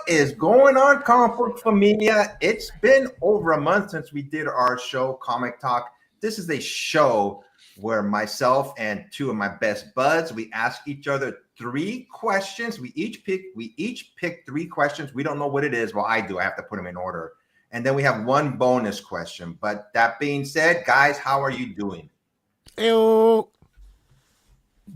is going on, comic book familia? It's been over a month since we did our show, Comic Talk. This is a show where myself and two of my best buds, we ask each other 3 questions. We each pick 3 questions. We don't know what it is. Well, I do. I have to put them in order. And then we have 1 bonus question. But that being said, guys, how are you doing? Ew.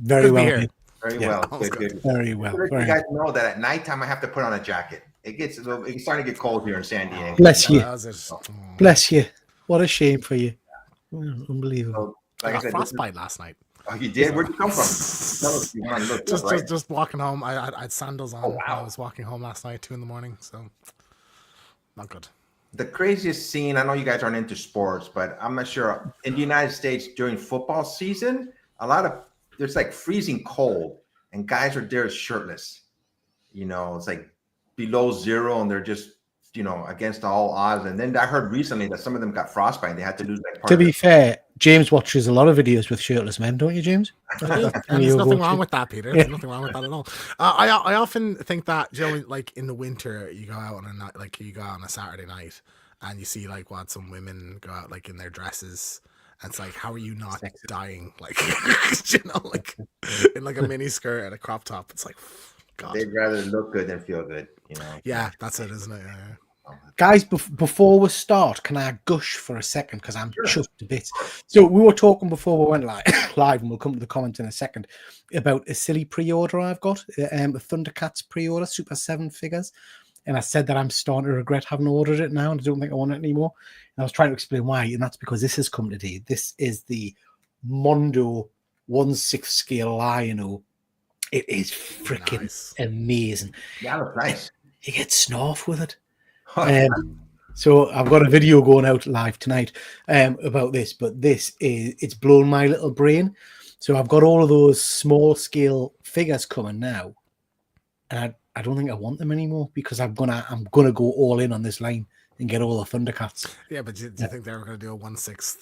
Very well. Very well. Good. Very well. You guys know that at nighttime I have to put on a jacket. It's starting to get cold here in San Diego. Bless you. Bless you. What a shame for you. Unbelievable. So, I got frostbite last night. Oh, you did? Where'd you come from? Just walking home. I had sandals on. I was walking home last night, 2 a.m. So not good. The craziest scene, I know you guys aren't into sports, but I'm not sure. In the United States during football season, there's like freezing cold and guys are there shirtless. You know, it's like below 0 and they're just, against all odds. And then I heard recently that some of them got frostbite and they had to lose that part. To be fair, James watches a lot of videos with shirtless men, don't you, James? I do. And there's nothing wrong with that, Peter. There's nothing wrong with that at all. I often think that, like in the winter, you go out on a night, like you go out on a Saturday night and you see like some women go out like in their dresses. And it's like, how are you not dying? Like, like in like a mini skirt and a crop top. It's like, God. They'd rather look good than feel good, Yeah, that's it, isn't it? Yeah. Guys, before we start, can I gush for a second? Because I'm chuffed a bit. So we were talking before we went live, and we'll come to the comment in a second, about a silly pre-order I've got, a Thundercats pre-order, Super 7 figures. And I said that I'm starting to regret having ordered it now, and I don't think I want it anymore. And I was trying to explain why, and that's because this has come today. This is the Mondo 1/6 scale Lion-O. It is freaking amazing. Yeah, that's nice. You get snarf with it. So I've got a video going out live tonight about this, but it's blown my little brain. So I've got all of those small scale figures coming now, and I don't think I want them anymore because I'm gonna go all in on this line and get all the Thundercats. Yeah, but do you think they were gonna do a 1/6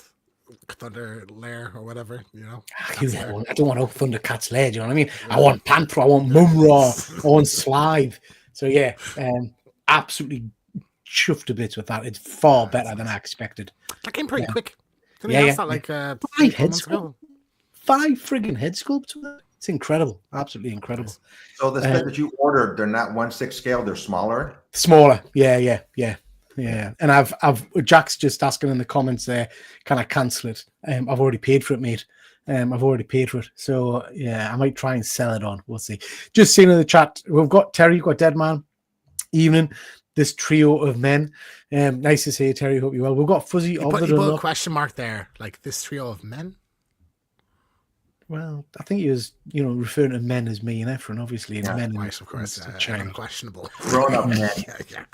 Thunder Lair or whatever? I don't want a Thundercats lair. Do you know what I mean? Yeah. I want Panther, I want Mumra, I want Slithe. So yeah, absolutely chuffed a bit with that. It's far better than I expected. That came pretty quick. That like 5 head sculpts. 5 friggin' head sculpts. It's incredible, absolutely incredible. So the set that you ordered, they're not 1/6 scale; they're smaller. Smaller, yeah. And I've Jack's just asking in the comments there, can I cancel it? I've already paid for it, mate. I've already paid for it, so yeah, I might try and sell it on. We'll see. Just seeing in the chat, we've got Terry, we've got Deadman, Evening, this trio of men. Nice to see you, Terry. Hope you're well. We've got Fuzzy. You put a question mark there, like this trio of men. Well, I think he was, referring to men as me and Efren, obviously, and men. Right, of course, unquestionable. Grown-up men.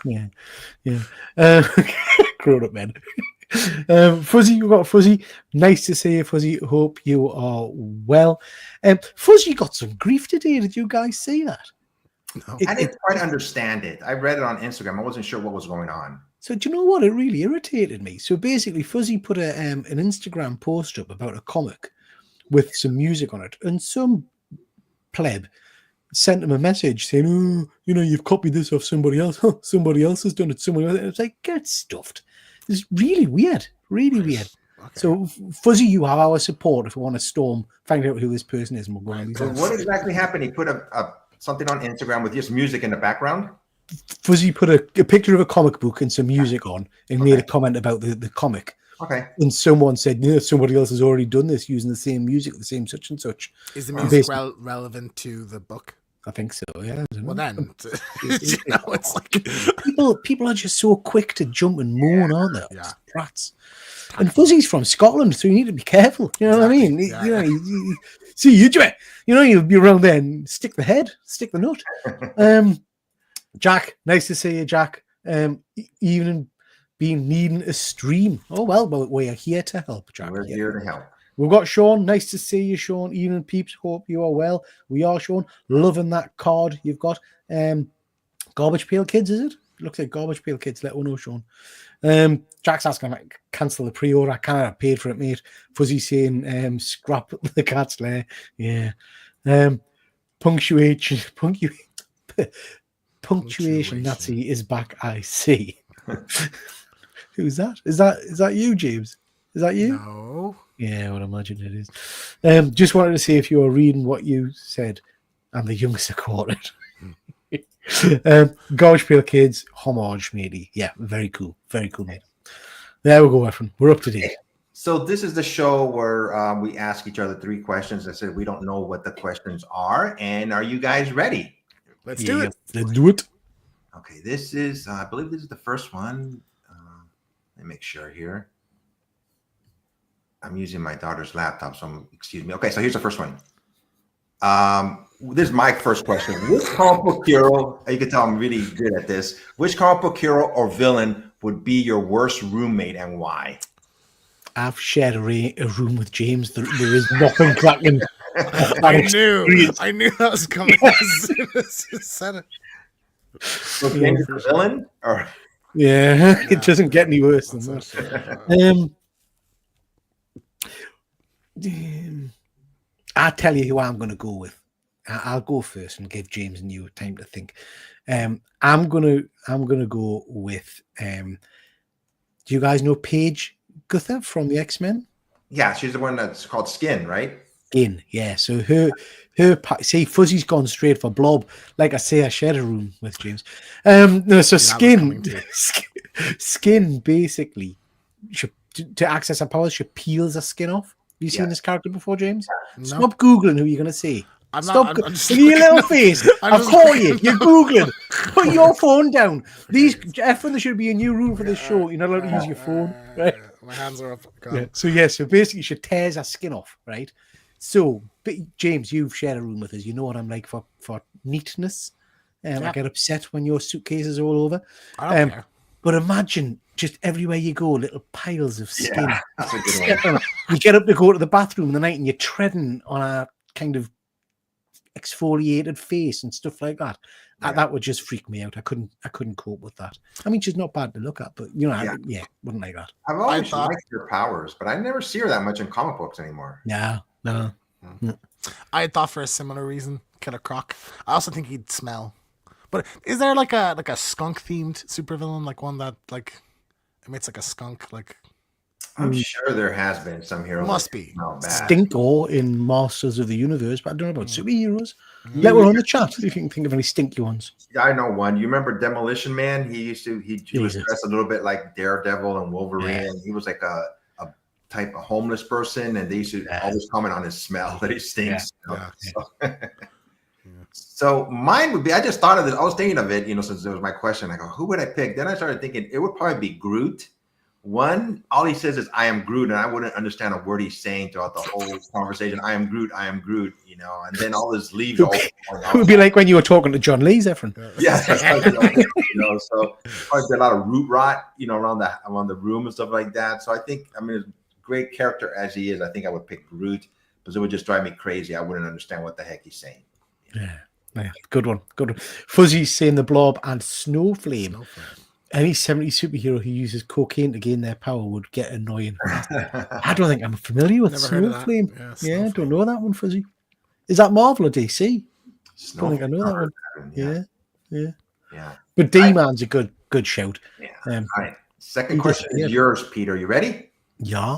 Yeah. Grown-up men. Fuzzy, you've got Fuzzy. Nice to see you, Fuzzy. Hope you are well. Fuzzy got some grief today. Did you guys see that? No. I didn't quite understand it. I read it on Instagram. I wasn't sure what was going on. So do you know what? It really irritated me. So basically, Fuzzy put an Instagram post up about a comic with some music on it, and some pleb sent him a message saying, "Oh, you've copied this off somebody else. Somebody else has done it. Someone else." And it's like, get stuffed. It's really weird. Really weird. Okay. So Fuzzy, you have our support if you want to find out who this person is. And we'll go on. So what exactly happened? He put something on Instagram with just music in the background. Fuzzy put a picture of a comic book and some music on, and made a comment about the comic. Okay. And someone said, somebody else has already done this using the same music, the same such and such. Is the music relevant to the book? I think so, yeah. Well, then, it's like... People are just so quick to jump and moan, aren't they? Yeah. Rats. And Fuzzy's from Scotland, so you need to be careful. You know what I mean? Yeah. See, you do it. You'll be around there and stick the nut. Jack, nice to see you, Jack. Evening. Needing a stream. Oh, well, but we're here to help, Jack. We're here to help. We've got Sean. Nice to see you, Sean. Evening, peeps. Hope you are well. We are, Sean. Loving that card you've got. Garbage Pail Kids, is it? Looks like Garbage Pail Kids. Let one know, Sean. Jack's asking if I cancel the pre-order. I can't have paid for it, mate. Fuzzy saying scrap the cat's lair. Yeah. Punctuation. Punctuation Nazi is back, I see. Who's that? Is that you, James? Is that you? No. Yeah, I would imagine it is. Just wanted to see if you were reading what you said. And the youngster quoted. Gouge Pale Kids, homage, matey. Yeah, very cool. Very cool, mate. There we go, Efren. We're up to date. So this is the show where we ask each other 3 questions. I said we don't know what the questions are. And are you guys ready? Let's do it. Let's do it. Okay, this is, I believe this is the first one. Let me make sure here. I'm using my daughter's laptop, so excuse me. Okay, so here's the first one. This is my first question. Which comic book hero, you can tell I'm really good at this, which comic book hero or villain would be your worst roommate and why? I've shared a room with James. There is nothing cracking. I knew that was coming as soon as you said it. So James is the villain? Or? Yeah, it doesn't get any worse than that. I'll tell you who I'm going to go with. I'll go first and give James and you time to think. I'm gonna go with. Do you guys know Paige Gunther from the X-Men? Yeah, she's the one that's called Skin, right? Skin, yeah. So her. See, Fuzzy's gone straight for Blob. Like I say, I shared a room with James. No, so Skin basically, to access her powers, she peels her skin off. You seen this character before, James? No. Stop Googling who you're going to say. Stop. Look at your little face. I'll call you. You're Googling. Put your phone down. Efren, there should be a new rule for this show. You're not allowed to use your phone. Right? My hands are up. Yeah. So basically she tears her skin off, right? So, James, you've shared a room with us. You know what I'm like for neatness. I get upset when your suitcase is all over. I don't care. But imagine just everywhere you go, little piles of skin. Yeah, that's a good one. You get up to go to the bathroom in the night and you're treading on a kind of exfoliated face and stuff like that. Yeah. That would just freak me out. I couldn't cope with that. I mean, she's not bad to look at, but wouldn't like that. I've always liked her powers, but I never see her that much in comic books anymore. No. I thought for a similar reason, Killer Croc. I also think he'd smell. But is there like a skunk themed supervillain, like one that like emits like a skunk? Like I'm sure there has been some hero. Must be Stinko in Masters of the Universe, but I don't know about superheroes. Let one on the chat if you can think of any stinky ones. Yeah, I know one. You remember Demolition Man? He was dressed a little bit like Daredevil and Wolverine. Yeah. And he was like a type of homeless person, and they used to always comment on his smell that he stinks. So mine would be, I just thought of this. I was thinking of it, since it was my question. I go, who would I pick? Then I started thinking it would probably be Groot. One, all he says is, I am Groot, and I wouldn't understand a word he's saying throughout the whole conversation. I am Groot, and then all his leaves. It would be like when you were talking to John Lee's, Efren. Yeah, so probably a lot of root rot, around the room and stuff like that. So I think, great character as he is, I think I would pick Groot, because it would just drive me crazy. I wouldn't understand what the heck he's saying. Yeah, good one. Fuzzy's saying the Blob and Snowflame. Any 70s superhero who uses cocaine to gain their power would get annoying. I don't think I'm familiar with Snowflame. Yeah, I don't know that one, Fuzzy. Is that Marvel or DC? I don't think I know that one. Yeah. But D-Man's a good shout. Yeah. All right. Second question is yours, Peter. You ready? Yeah.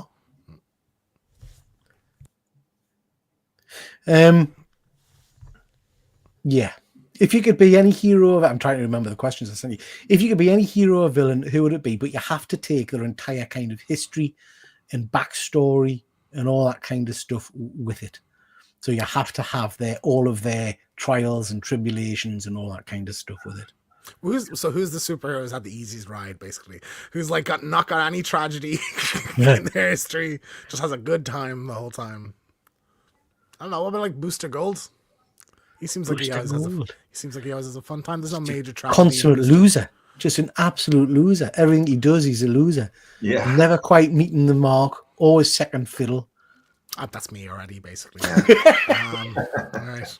Yeah. If you could be any hero, I'm trying to remember the questions I sent you. If you could be any hero or villain, who would it be? But you have to take their entire kind of history and backstory and all that kind of stuff with it. So you have to have all of their trials and tribulations and all that kind of stuff with it. Who's the superhero who's had the easiest ride, basically? Who's like not got any tragedy in their history, just has a good time the whole time? I don't know. What about like Booster Gold? He seems like he always has a fun time. There's no major tragedy. Consummate loser. Just an absolute loser. Everything he does, he's a loser. Yeah. Never quite meeting the mark. Always second fiddle. That's me already, basically. All right.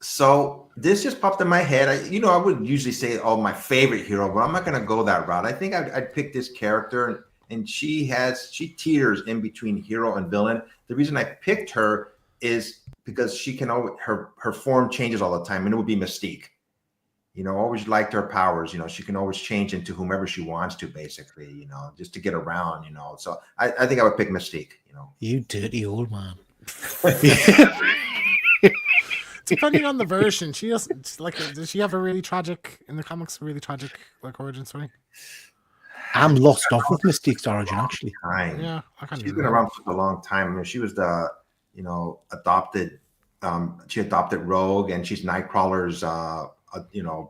So this just popped in my head. I would usually say, my favorite hero, but I'm not going to go that route. I think I'd pick this character, and she teeters in between hero and villain. The reason I picked her is because she can always her form changes all the time, and it would be Mystique. Always liked her powers. She can always change into whomever she wants to, basically. Just to get around. So I think I would pick Mystique. You dirty old man. Depending on the version, she does does she have a really tragic in the comics? Really tragic origin story. I'm lost off with Mystique's origin, actually. Yeah, she's been around for a long time. I mean, she was the adopted. She adopted Rogue, and she's Nightcrawler's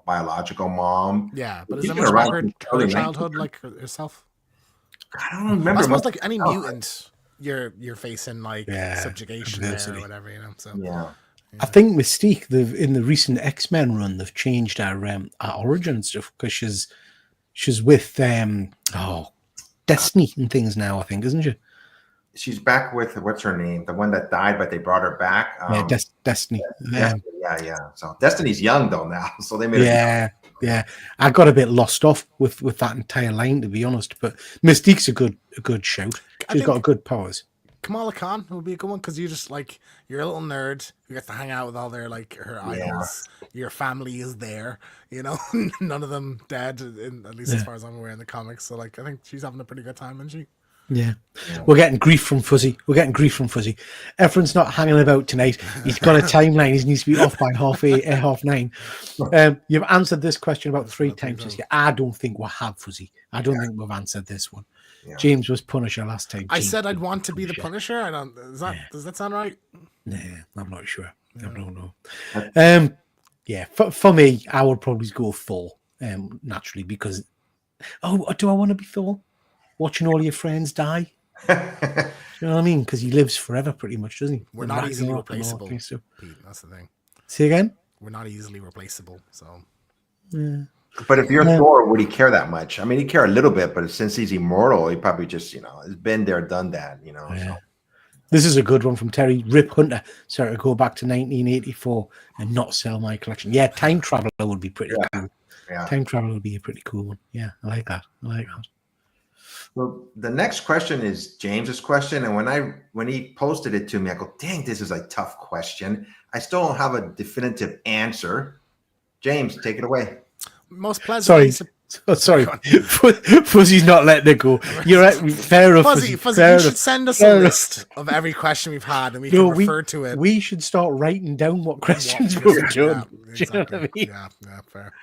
biological mom. Yeah, but is it much about her childhood, like herself? I don't remember. I suppose like any mutant, you're facing like subjugation there or whatever, So yeah. I think Mystique, in the recent X-Men run, they've changed our origin and stuff because she's with Destiny and things now, I think, isn't she? She's back with what's her name? The one that died, but they brought her back. Destiny. Yeah. So Destiny's young though now, so they made her. Yeah. I got a bit lost off with that entire line, to be honest. But Mystique's a good shout. She's got good powers. Kamala Khan would be a good one because you're a little nerd who gets to hang out with all their her idols. Your family is there, none of them dead, at least as far as I'm aware in the comics. So I think she's having a pretty good time, isn't she? Yeah. We're getting grief from Fuzzy. Efren's not hanging about tonight. He's got a timeline. He needs to be off by 9:30. You've answered this question about 3 times this year. I don't think we have, Fuzzy. I don't think we've answered this one. Yeah. James was Punisher last time. I said I'd want to be the Punisher. Does that sound right? Nah, I'm not sure. I don't know. For me, I would probably go Thor, naturally, because do I want to be Thor? Watching all your friends die? You know what I mean? Because he lives forever pretty much, doesn't he? We're not easily replaceable, Pete. That's the thing. Say again? We're not easily replaceable, so... Yeah. But if you're Thor, would he care that much? I mean, he'd care a little bit, but since he's immortal, he probably just, has been there, done that, Yeah. So. This is a good one from Terry. Rip Hunter. Sorry to go back to 1984 and not sell my collection. Yeah, Time Traveler would be pretty cool. Yeah. Time Traveler would be a pretty cool one. Yeah, I like that. Well, the next question is James's question, and when he posted it to me, I go, "Dang, this is a tough question. I still don't have a definitive answer." James, take it away. Most pleasant. Sorry. Fuzzy's not letting it go. You're right. Fair enough. Fuzzy, you should send us a list of every question we've had, and we can refer to it. We should start writing down what questions we've done. Yeah, exactly. Do you know what I mean? Yeah, fair.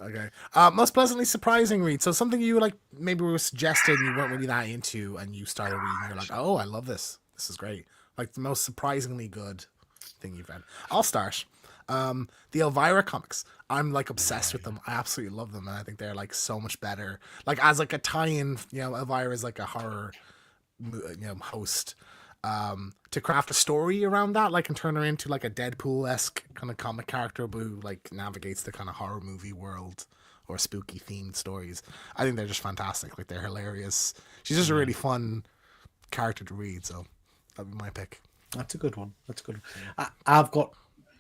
Okay. Most pleasantly surprising read. So something you maybe were suggested and you weren't really that into, and you started reading. You're like, oh, I love this. This is great. Like the most surprisingly good thing you've read. I'll start. The Elvira comics. I'm obsessed with them. I absolutely love them, and I think they're so much better. As a tie-in, Elvira is a horror, host. To craft a story around that, and turn her into a Deadpool-esque kind of comic character who navigates the kind of horror movie world or spooky themed stories. I think they're just fantastic. They're hilarious. She's just a really fun character to read, so that'd be my pick. That's a good one. I've got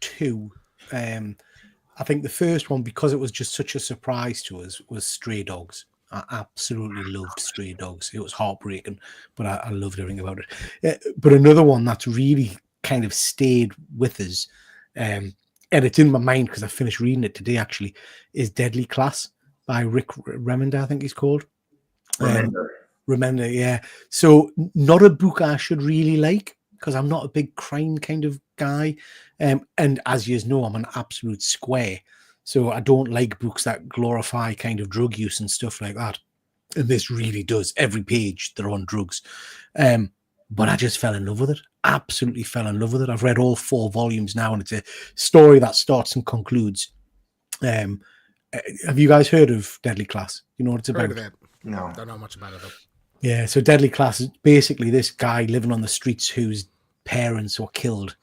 2. I think the first one, because it was just such a surprise to us, was Stray Dogs. I absolutely loved Stray Dogs. It was heartbreaking, but I loved everything about it. But another one that's really kind of stayed with us, and it's in my mind because I finished reading it today, actually, is Deadly Class by Rick Remender, I think he's called. Remender, yeah. So not a book I should really like, because I'm not a big crime kind of guy. And as you know, I'm an absolute square. So I don't like books that glorify kind of drug use and stuff like that. And this really does. Every page, they're on drugs. But I just fell in love with it. Absolutely fell in love with it. I've read all 4 volumes now, and it's a story that starts and concludes. Have you guys heard of Deadly Class? You know what it's about? Heard of it. No. Don't know much about it, though. Yeah, so Deadly Class is basically this guy living on the streets whose parents were killed,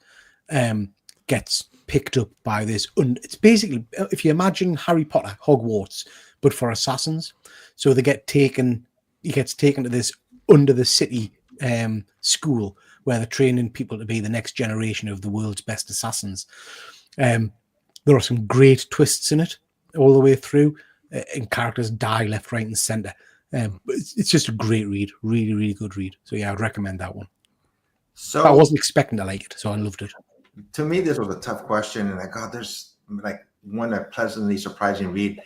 gets picked up by this. It's basically, if you imagine Harry Potter, Hogwarts, but for assassins. So he gets taken to this under the city school where they're training people to be the next generation of the world's best assassins. There are some great twists in it all the way through, and characters die left, right, and center. It's just a great read, really, really good read. So yeah, I'd recommend that one. So I wasn't expecting to like it, so I loved it. To me, this was a tough question, and I got there's like one a pleasantly surprising read.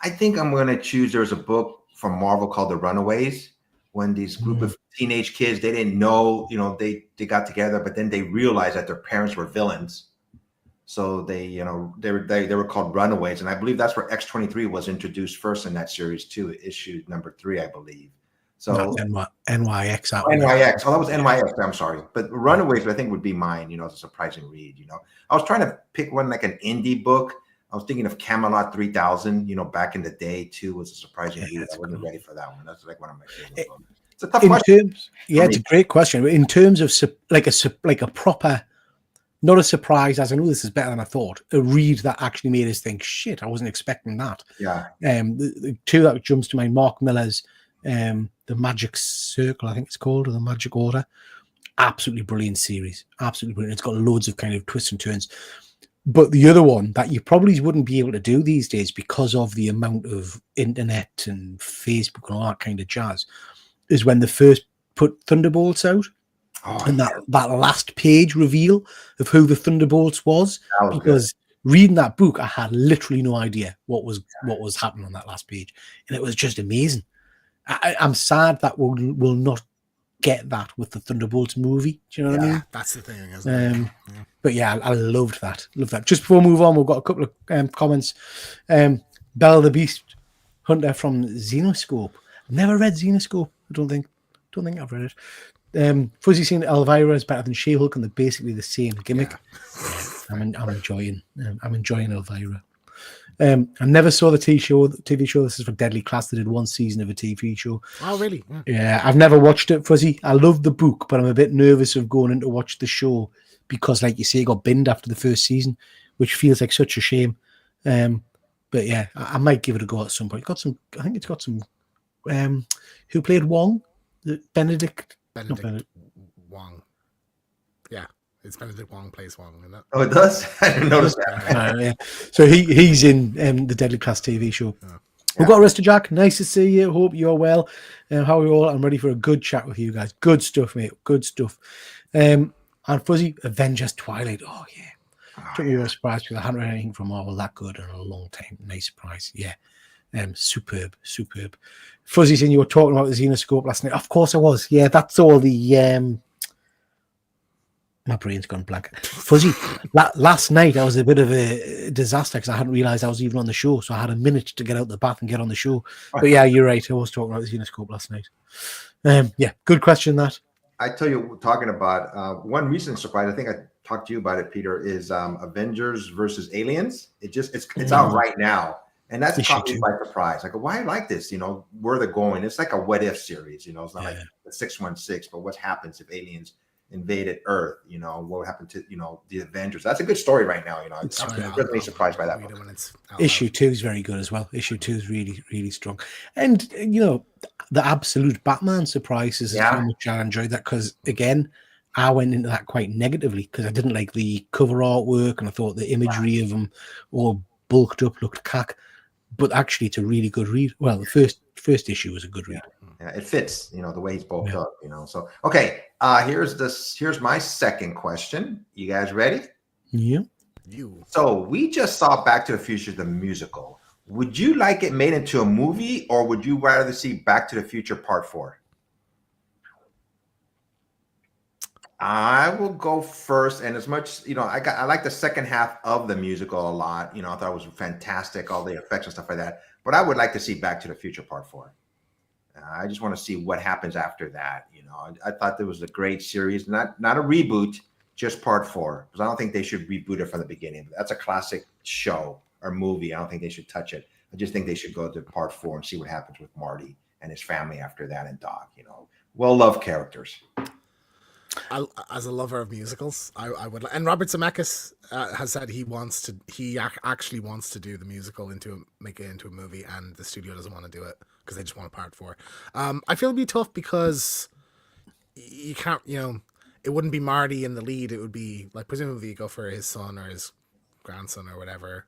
I think I'm going to choose. There's a book from Marvel called The Runaways. When these group of teenage kids, they didn't know, they got together, but then they realized that their parents were villains. So they were called Runaways, and I believe that's where X-23 was introduced first in that series too, issue number 3, I believe. So NYX. NYX. Oh, that was NYX. I'm sorry, but Runaways I think would be mine. As a surprising read. I was trying to pick one like an indie book. I was thinking of Camelot 3000. Back in the day too was a surprising read. I wasn't ready for that one. That's like one of my favorite books. It's a tough question. It's a great question. In terms of like a proper. Not a surprise, as I know this is better than I thought. A read that actually made us think, shit, I wasn't expecting that. Yeah. The two that jumps to mind, Mark Miller's The Magic Circle, I think it's called, or The Magic Order. Absolutely brilliant series. Absolutely brilliant. It's got loads of kind of twists and turns. But the other one that you probably wouldn't be able to do these days because of the amount of internet and Facebook and all that kind of jazz is when they first put Thunderbolts out. And that last page reveal of who the Thunderbolts was because reading that book, I had literally no idea what was happening on that last page, and it was just amazing. I'm sad that we'll not get that with the Thunderbolts movie. Do you know what I mean? That's the thing, isn't it? But yeah, I loved that. Just before we move on, we've got a couple of comments. Belle the Beast Hunter from Xenoscope. Never read Xenoscope. I don't think I've read it. Fuzzy saying Elvira is better than She-Hulk, and they're basically the same gimmick. I'm enjoying Elvira. I never saw the TV show. This is for Deadly Class. They did one season of a TV show. Oh, really? Yeah, I've never watched it, Fuzzy. I love the book, but I'm a bit nervous of going in to watch the show because, like you say, it got binned after the first season, which feels like such a shame. But yeah, I might give it a go at some point. I think it's got some. Who played Wong? Benedict Wong. Yeah, it's Benedict Wong plays Wong, isn't it? Oh, it does? I didn't notice that. Yeah. So he's in the Deadly Class TV show. Yeah. We've got Rista Jack. Nice to see you. Hope you're well. How are you all? I'm ready for a good chat with you guys. Good stuff, mate. Good stuff. And Fuzzy, Avengers Twilight. Oh, yeah. Took me by surprise because I hadn't read anything from Marvel that good in a long time. Nice surprise. Yeah. Superb. Fuzzy saying you were talking about the Xenoscope last night. Of course I was. Yeah, that's all the my brain's gone blank. Fuzzy, last night I was a bit of a disaster because I hadn't realized I was even on the show, so I had a minute to get out the bath and get on the show. But yeah, you're right. I was talking about the Xenoscope last night. Yeah, good question that. I tell you, talking about one recent surprise, I think I talked to you about it, Peter, is Avengers versus Aliens. It's out right now. And that's caught me by surprise. Like, why I like this? Where they're going. It's like a what if series. It's not like the 616, but what happens if aliens invaded Earth? What would happen to the Avengers? That's a good story right now. I'm really surprised by that book. Issue 2 is very good as well. Issue 2 is really, really strong. And the absolute Batman surprises is how much I enjoyed that because again, I went into that quite negatively because I didn't like the cover artwork and I thought the imagery of them all bulked up looked cack. But actually, it's a really good read. Well, the first issue was a good read. Yeah, it fits, the way he's bulked up, So, okay, here's my second question. You guys ready? Yeah. So we just saw Back to the Future, the musical. Would you like it made into a movie, or would you rather see Back to the Future Part 4? I will go first, and as much I like the second half of the musical a lot. I thought it was fantastic, all the effects and stuff like that. But I would like to see Back to the Future Part 4. I just want to see what happens after that. I thought there was a great series, not a reboot, just Part 4, because I don't think they should reboot it from the beginning. That's a classic show or movie. I don't think they should touch it. I just think they should go to Part 4 and see what happens with Marty and his family after that, and Doc. Well-loved characters. As a lover of musicals, I would, and Robert Zemeckis has said he actually wants to do the musical make it into a movie, and the studio doesn't want to do it because they just want a Part 4. I feel it'd be tough because you can't, it wouldn't be Marty in the lead. It would be like presumably you go for his son or his grandson or whatever.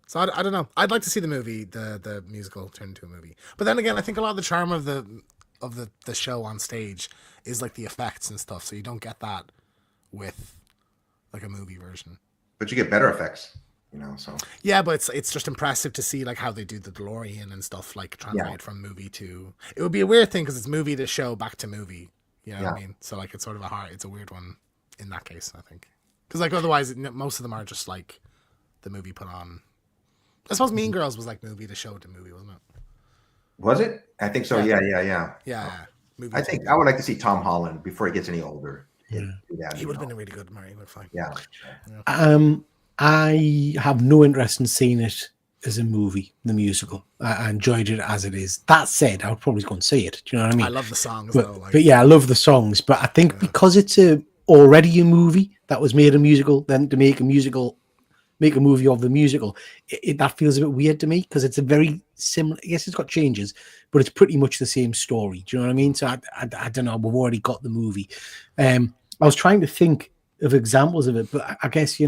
So I don't know. I'd like to see the movie, the musical, turn into a movie. But then again, I think a lot of the charm of the of the show on stage is like the effects and stuff. So you don't get that with like a movie version. But you get better effects, so. Yeah, but it's just impressive to see like how they do the DeLorean and stuff, like translate from movie to. It would be a weird thing because it's movie to show back to movie. You know what I mean? So like it's sort of it's a weird one in that case, I think. Because like otherwise, most of them are just like the movie put on. I suppose Mean Girls was like movie to show to movie, wasn't it? Was it? I think so. Yeah. Movie I think I would like to see Tom Holland before he gets any older. He would have been a really good Marty McFly. Yeah. I have no interest in seeing it as a movie, the musical. I enjoyed it as it is. That said, I would probably go and see it. Do you know what I mean? I love the songs, but, though. Like, but yeah, I love the songs. But I think because it's already a movie that was made a musical, then to make a movie of the musical, that feels a bit weird to me because it's a very similar. Yes, it's got changes, but it's pretty much the same story. Do you know what I mean? So I don't know. We've already got the movie. I was trying to think of examples of it, but I guess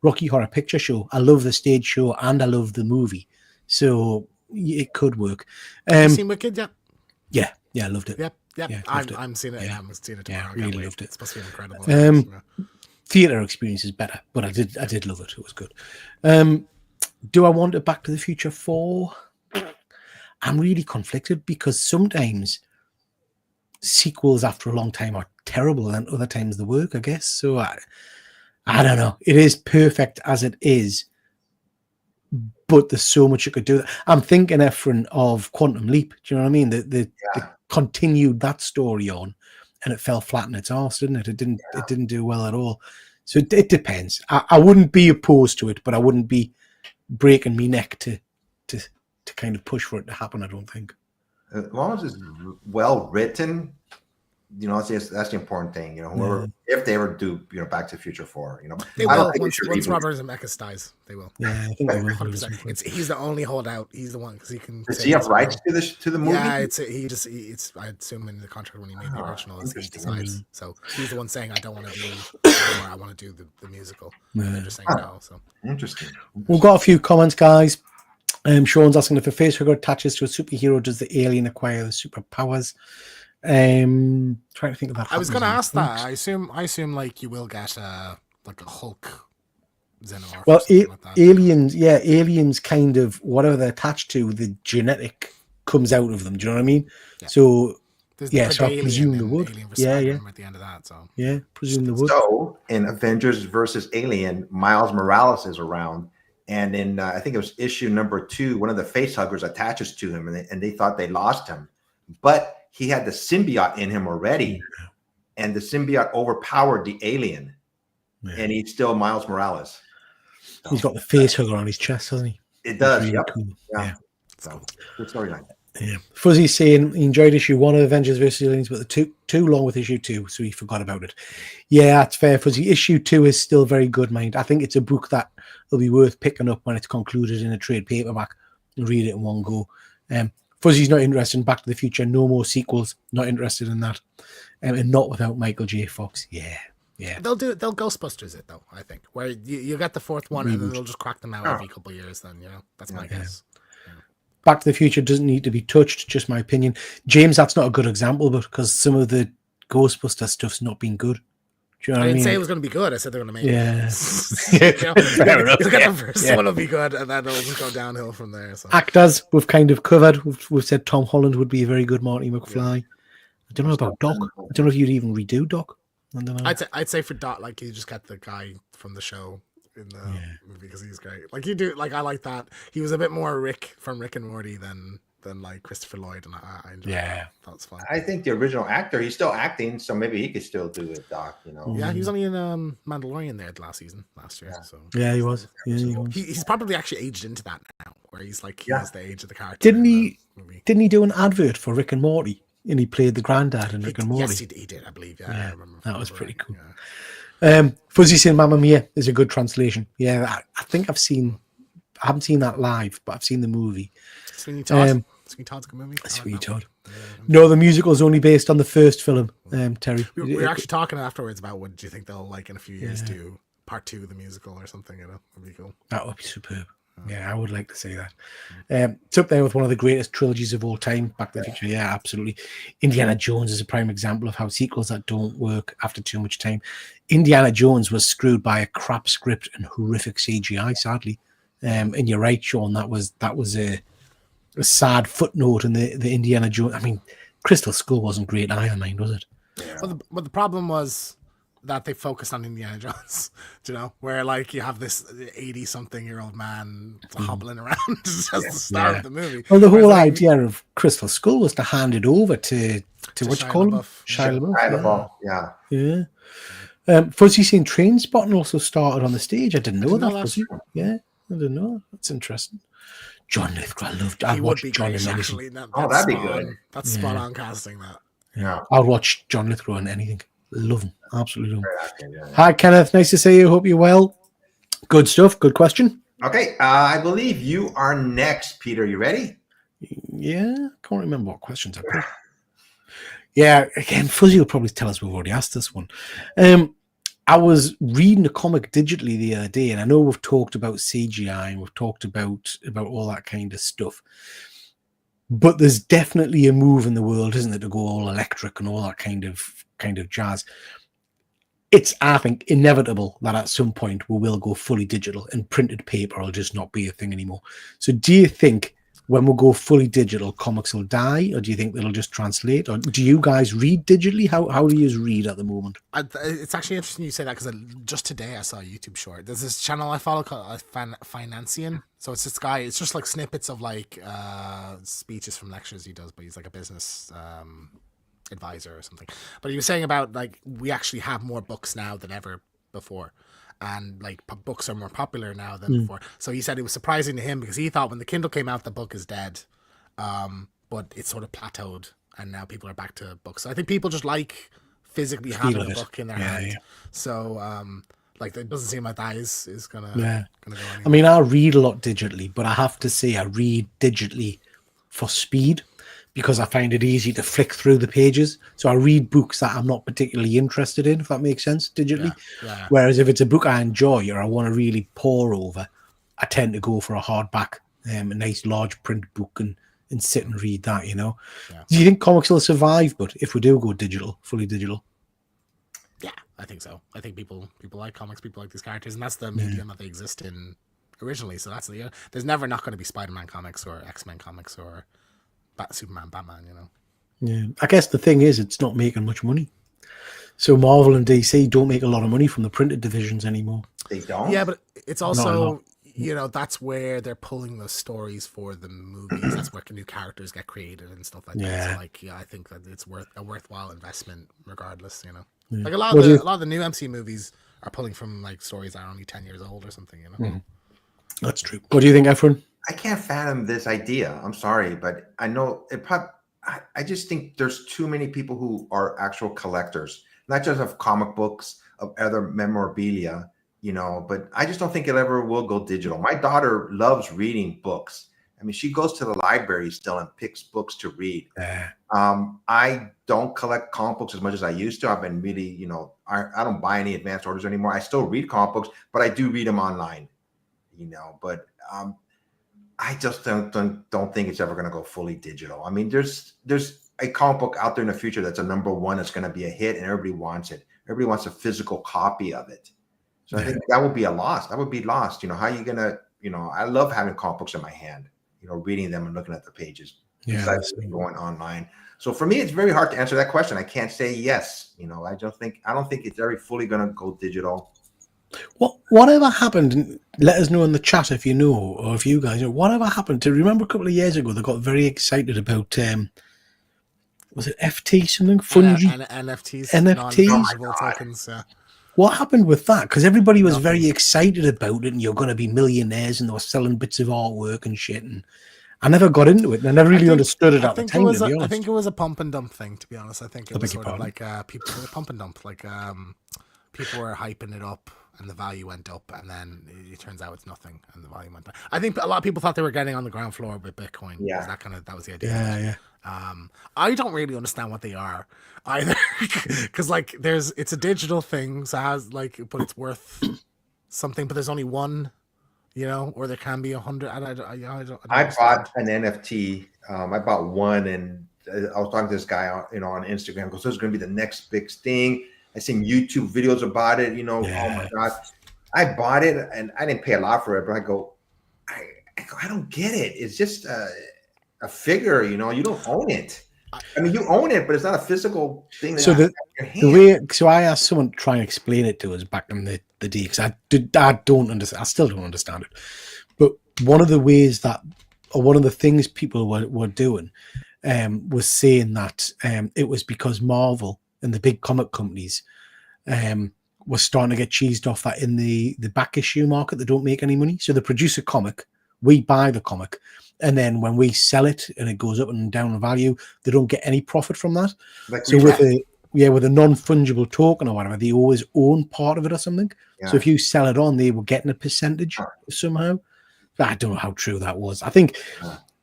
Rocky Horror Picture Show. I love the stage show and I love the movie, so it could work. Have you seen Wicked yet? Yeah, I loved it. Yep. Yeah, I'm seeing it. Yeah, I'm seeing it tomorrow. Yeah, really loved it. It's supposed to be incredible. Theatre experience is better, but I did love it. It was good. Do I want a Back to the Future 4? I'm really conflicted because sometimes sequels after a long time are terrible and other times they work, I guess. So I don't know. It is perfect as it is, but there's so much you could do. I'm thinking, Efren, of Quantum Leap. Do you know what I mean? They continued that story on, and it fell flat in its arse, didn't it? It didn't do well at all. So it depends. I wouldn't be opposed to it, but I wouldn't be breaking my neck to kind of push for it to happen. I don't think. As long as it's well written, that's the important thing. Whoever, if they ever do, Back to the Future 4, they will once Robert Zemeckis dies. They will. Yeah, I think they will. 100%. He's the only holdout. He's the one because he can. Does he have rights to the movie? Yeah, it's. I assume in the contract when he made the original, he decides. So he's the one saying, "I don't want to do anymore. I want to do the musical." Yeah. And they're just saying no. So interesting. We've got a few comments, guys. Sean's asking if a facehugger attaches to a superhero, does the alien acquire the superpowers? Trying to think of that. I was going to ask that. I assume like you will get like a Hulk xenomorph. Well, like aliens kind of whatever they're attached to, the genetic comes out of them. Do you know what I mean? Yeah. So so I presume they would. Yeah. At the end of that, so yeah, presume they would. So in Avengers versus Alien, Miles Morales is around. And in I think it was issue number 2, one of the facehuggers attaches to him, and they thought they lost him, but he had the symbiote in him already, and the symbiote overpowered the alien, and he's still Miles Morales. So, he's got the facehugger on his chest, hasn't he? It does. Really yep. Cool. Yeah. So good storyline. Yeah. Fuzzy's saying he enjoyed issue 1 of Avengers vs. Aliens, but the too long with issue 2, so he forgot about it. Yeah, that's fair, Fuzzy. Issue 2 is still very good, mind. I think it's a book that will be worth picking up when it's concluded in a trade paperback and read it in one go. Fuzzy's not interested in Back to the Future. No more sequels. Not interested in that. And not without Michael J. Fox. Yeah. They'll Ghostbusters it though. I think where you get the 4th one and then they'll just crack them out every couple of years. Then that's my guess. Back to the Future doesn't need to be touched, just my opinion. James, that's not a good example, but because some of the Ghostbuster stuff's not been good. Do you know what I didn't mean? say it was going to be good. I said they're going to make it. Fair enough. The first one will be good, and then it'll just go downhill from there. So. Actors, we've kind of covered. We've said Tom Holland would be a very good Marty McFly. I don't know about Doc. I don't know if you'd even redo Doc. I don't know. I'd say for Doc, like you just get the guy from the show in the movie because he's great. Like you do, like I like that. He was a bit more Rick from Rick and Morty than like Christopher Lloyd, and I enjoyed that. That was fun. I think the original actor, he's still acting, so maybe he could still do it, Doc. Yeah, he was only in Mandalorian there last year. Yeah. So he was. Yeah, he was. He's probably actually aged into that now, where he's like he has the age of the character. Didn't he do an advert for Rick and Morty? And he played the granddad in Rick and Morty. Yes, he did, I believe. Yeah, I remember. That was pretty cool. Yeah. Fuzzy saying Mamma Mia is a good translation. Yeah, I think I haven't seen that live, but I've seen the movie. Sweeney Todd. Sweeney Todd's a good movie. Sweeney Todd. No, the musical is only based on the first film, Terry. We were actually talking afterwards about what do you think they'll like in a few years do part 2 of the musical or something, That'd be cool. That would be superb. Yeah, I would like to see that. It's up there with one of the greatest trilogies of all time, Back to the Future. Yeah, absolutely. Indiana Jones is a prime example of how sequels that don't work after too much time. Indiana Jones was screwed by a crap script and horrific CGI, sadly. And you're right, Sean. That was a sad footnote in the Indiana Jones. I mean, Crystal Skull wasn't great either, mind, was it? Yeah. But the problem was that they focused on Indiana Jones, you know, where like you have this 80-something-year-old man hobbling around as the star of the movie. Well, the whole idea of Crystal Skull was to hand it over to what you call him? Shia LaBeouf. Yeah. Fuzzy seen Trainspotting also started on the stage. I didn't know that. Fuzzy. Yeah, I didn't know that. That's interesting. John Lithgow, I loved. I watched John in anything. Actually, that'd be good. That's spot on casting. That. Yeah, I'll watch John Lithgow in anything. Love him, absolutely love him. Yeah. Hi, Kenneth. Nice to see you. Hope you're well. Good stuff. Good question. Okay, I believe you are next, Peter. You ready? Yeah, I can't remember what questions I put. Yeah, again, Fuzzy will probably tell us we've already asked this one. I was reading a comic digitally the other day, and I know we've talked about CGI and we've talked about all that kind of stuff. But there's definitely a move in the world, isn't there, to go all electric and all that kind of jazz. It's, I think, inevitable that at some point we will go fully digital and printed paper will just not be a thing anymore. So do you think when we go fully digital, comics will die, or do you think they'll just translate? Or do you guys read digitally? How do you read at the moment? It's actually interesting you say that, because just today I saw a YouTube short. There's this channel I follow called Financian. So it's this guy. It's just like snippets of like speeches from lectures he does, but he's like a business advisor or something. But he was saying about like we actually have more books now than ever before. And like books are more popular now than before. So he said it was surprising to him because he thought when the Kindle came out, the book is dead. But it's sort of plateaued and now people are back to books. So I think people just like physically having a book in their hand. Yeah. So like it doesn't seem like that is gonna go anywhere. I mean, I read a lot digitally, but I have to say I read digitally for speed, because I find it easy to flick through the pages. So I read books that I'm not particularly interested in, if that makes sense, digitally. Yeah. Whereas if it's a book I enjoy or I want to really pore over, I tend to go for a hardback, a nice large print book and sit and read that, you know. Yeah. Do you think comics will survive, but if we do go digital, fully digital? Yeah, I think so. I think people like comics, people like these characters, and that's the medium that they exist in originally. So that's there's never not going to be Spider-Man comics or X-Men comics or Superman, Batman, you know. Yeah, I guess the thing is, it's not making much money. So Marvel and DC don't make a lot of money from the printed divisions anymore. They don't. Yeah, but it's also that's where they're pulling the stories for the movies. That's where new characters get created and stuff like that. So like, I think that it's a worthwhile investment, regardless. You know, like a lot of the new MC movies are pulling from like stories that are only 10 years old or something. You know, that's true. What do you think, Efren? I can't fathom this idea. I'm sorry, but I know it probably, I just think there's too many people who are actual collectors, not just of comic books, of other memorabilia, you know, but I just don't think it ever will go digital. My daughter loves reading books. I mean, she goes to the library still and picks books to read. I don't collect comic books as much as I used to. I've been really, you know, I don't buy any advanced orders anymore. I still read comic books, but I do read them online, you know, but I just don't think it's ever going to go fully digital. I mean, there's a comic book out there in the future that's a #1 that's going to be a hit and everybody wants it. Everybody wants a physical copy of it. So I think that would be a loss. That would be lost. You know, how are you going to, you know, I love having comic books in my hand, you know, reading them and looking at the pages. Besides going online. So for me, it's very hard to answer that question. I can't say yes. You know, I don't think it's ever fully going to go digital. Whatever happened, let us know in the chat if you know, or if you guys know, whatever happened to, remember a couple of years ago, they got very excited about, was it FT something? Fungi? NFTs. NFTs. Tokens, yeah. What happened with that? Because everybody was very excited about it and you're going to be millionaires and they were selling bits of artwork and shit. And I never got into it and I never really understood it at the time, to be honest. I think it was a pump and dump thing, to be honest. I think it was sort of like people pump and dump, like people were hyping it up and the value went up, and then it turns out it's nothing, and the value went down. I think a lot of people thought they were getting on the ground floor with Bitcoin. Yeah, that was the idea. Yeah. I don't really understand what they are either, because like it's a digital thing, so it has like, but it's worth something. But there's only one you know, or there can be 100. I don't I understand. bought an NFT. I bought one, and I was talking to this guy on, on Instagram. Goes, "This is going to be the next big thing." I seen YouTube videos about it. Oh my Yeah. god! I bought it, and I didn't pay a lot for it, but I don't get it. It's just a figure. You don't own it. I mean, you own it, but it's not a physical thing that So you have the in your the hand. way, so I asked someone to try and explain it to us back in the day because I don't understand. I still don't understand it. But one of the ways that, or one of the things people were doing, was saying that it was because Marvel and the big comic companies were starting to get cheesed off that in the back issue market they don't make any money. So they produce a comic, we buy the comic, and then when we sell it and it goes up and down in value, they don't get any profit from that. Like So with a non-fungible token or whatever, they always own part of it or something. So if you sell it on, they were getting a percentage somehow. I don't know how true that was. I think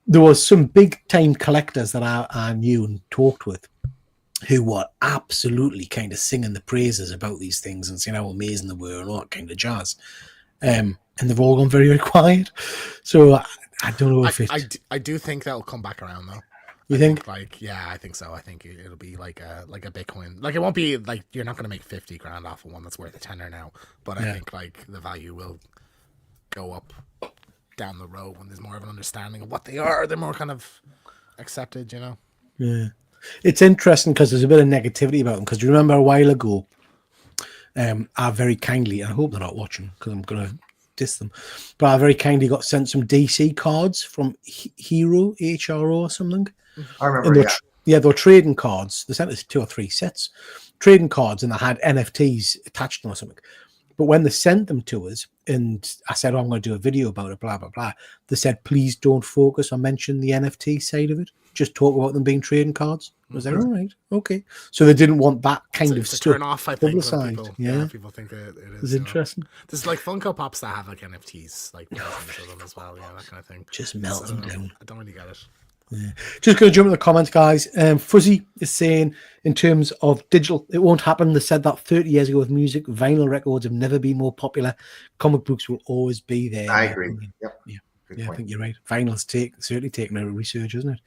there was some big time collectors that I knew and talked with who were absolutely kind of singing the praises about these things and saying how amazing they were and all that kind of jazz. And they've all gone very, very quiet. So I don't know if I do think that'll come back around though. You think? Yeah, I think so. I think it'll be like a Bitcoin. Like it won't be like you're not going to make 50 grand off of one that's worth a tenner now. But I think like the value will go up down the road when there's more of an understanding of what they are. They're more kind of accepted, you know. Yeah, it's interesting because there's a bit of negativity about them. Because do you remember a while ago? I very kindly, I hope they're not watching because I'm gonna diss them, but I very kindly got sent some DC cards from Hero HRO or something. I remember. They were trading cards. They sent us 2 or 3 sets, trading cards, and they had NFTs attached to them or something. But when they sent them to us, and I said, I'm going to do a video about it, blah, blah, blah, they said, please don't focus or mention the NFT side of it. Just talk about them being trading cards. I was like, all right, okay. So they didn't want that kind of stuff turn off, I think, publicized. People think that it is. It's interesting. There's like Funko Pops that have like NFTs, like them as well, that kind of thing. Just melt them down. I don't really get it. Yeah. Just going to jump in the comments, guys. Fuzzy is saying, in terms of digital, it won't happen. They said that 30 years ago with music. Vinyl records have never been more popular. Comic books will always be there. I agree. Yep. Yeah, I think you're right. Vinyl's certainly taking a research, isn't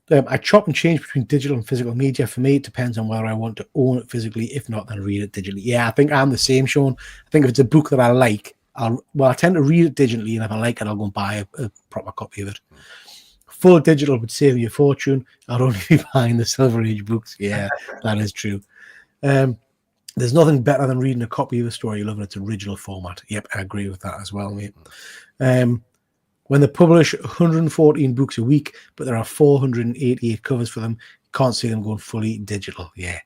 it? I chop and change between digital and physical media. For me, it depends on whether I want to own it physically. If not, then read it digitally. Yeah, I think I'm the same, Sean. I think if it's a book that I like, I tend to read it digitally, and if I like it, I'll go and buy a proper copy of it. Full digital would save you a fortune. I'd only be buying the Silver Age books. Yeah, that is true. There's nothing better than reading a copy of a story you love in its original format. Yep, I agree with that as well, mate. When they publish 114 books a week, but there are 488 covers for them, you can't see them going fully digital. Yeah.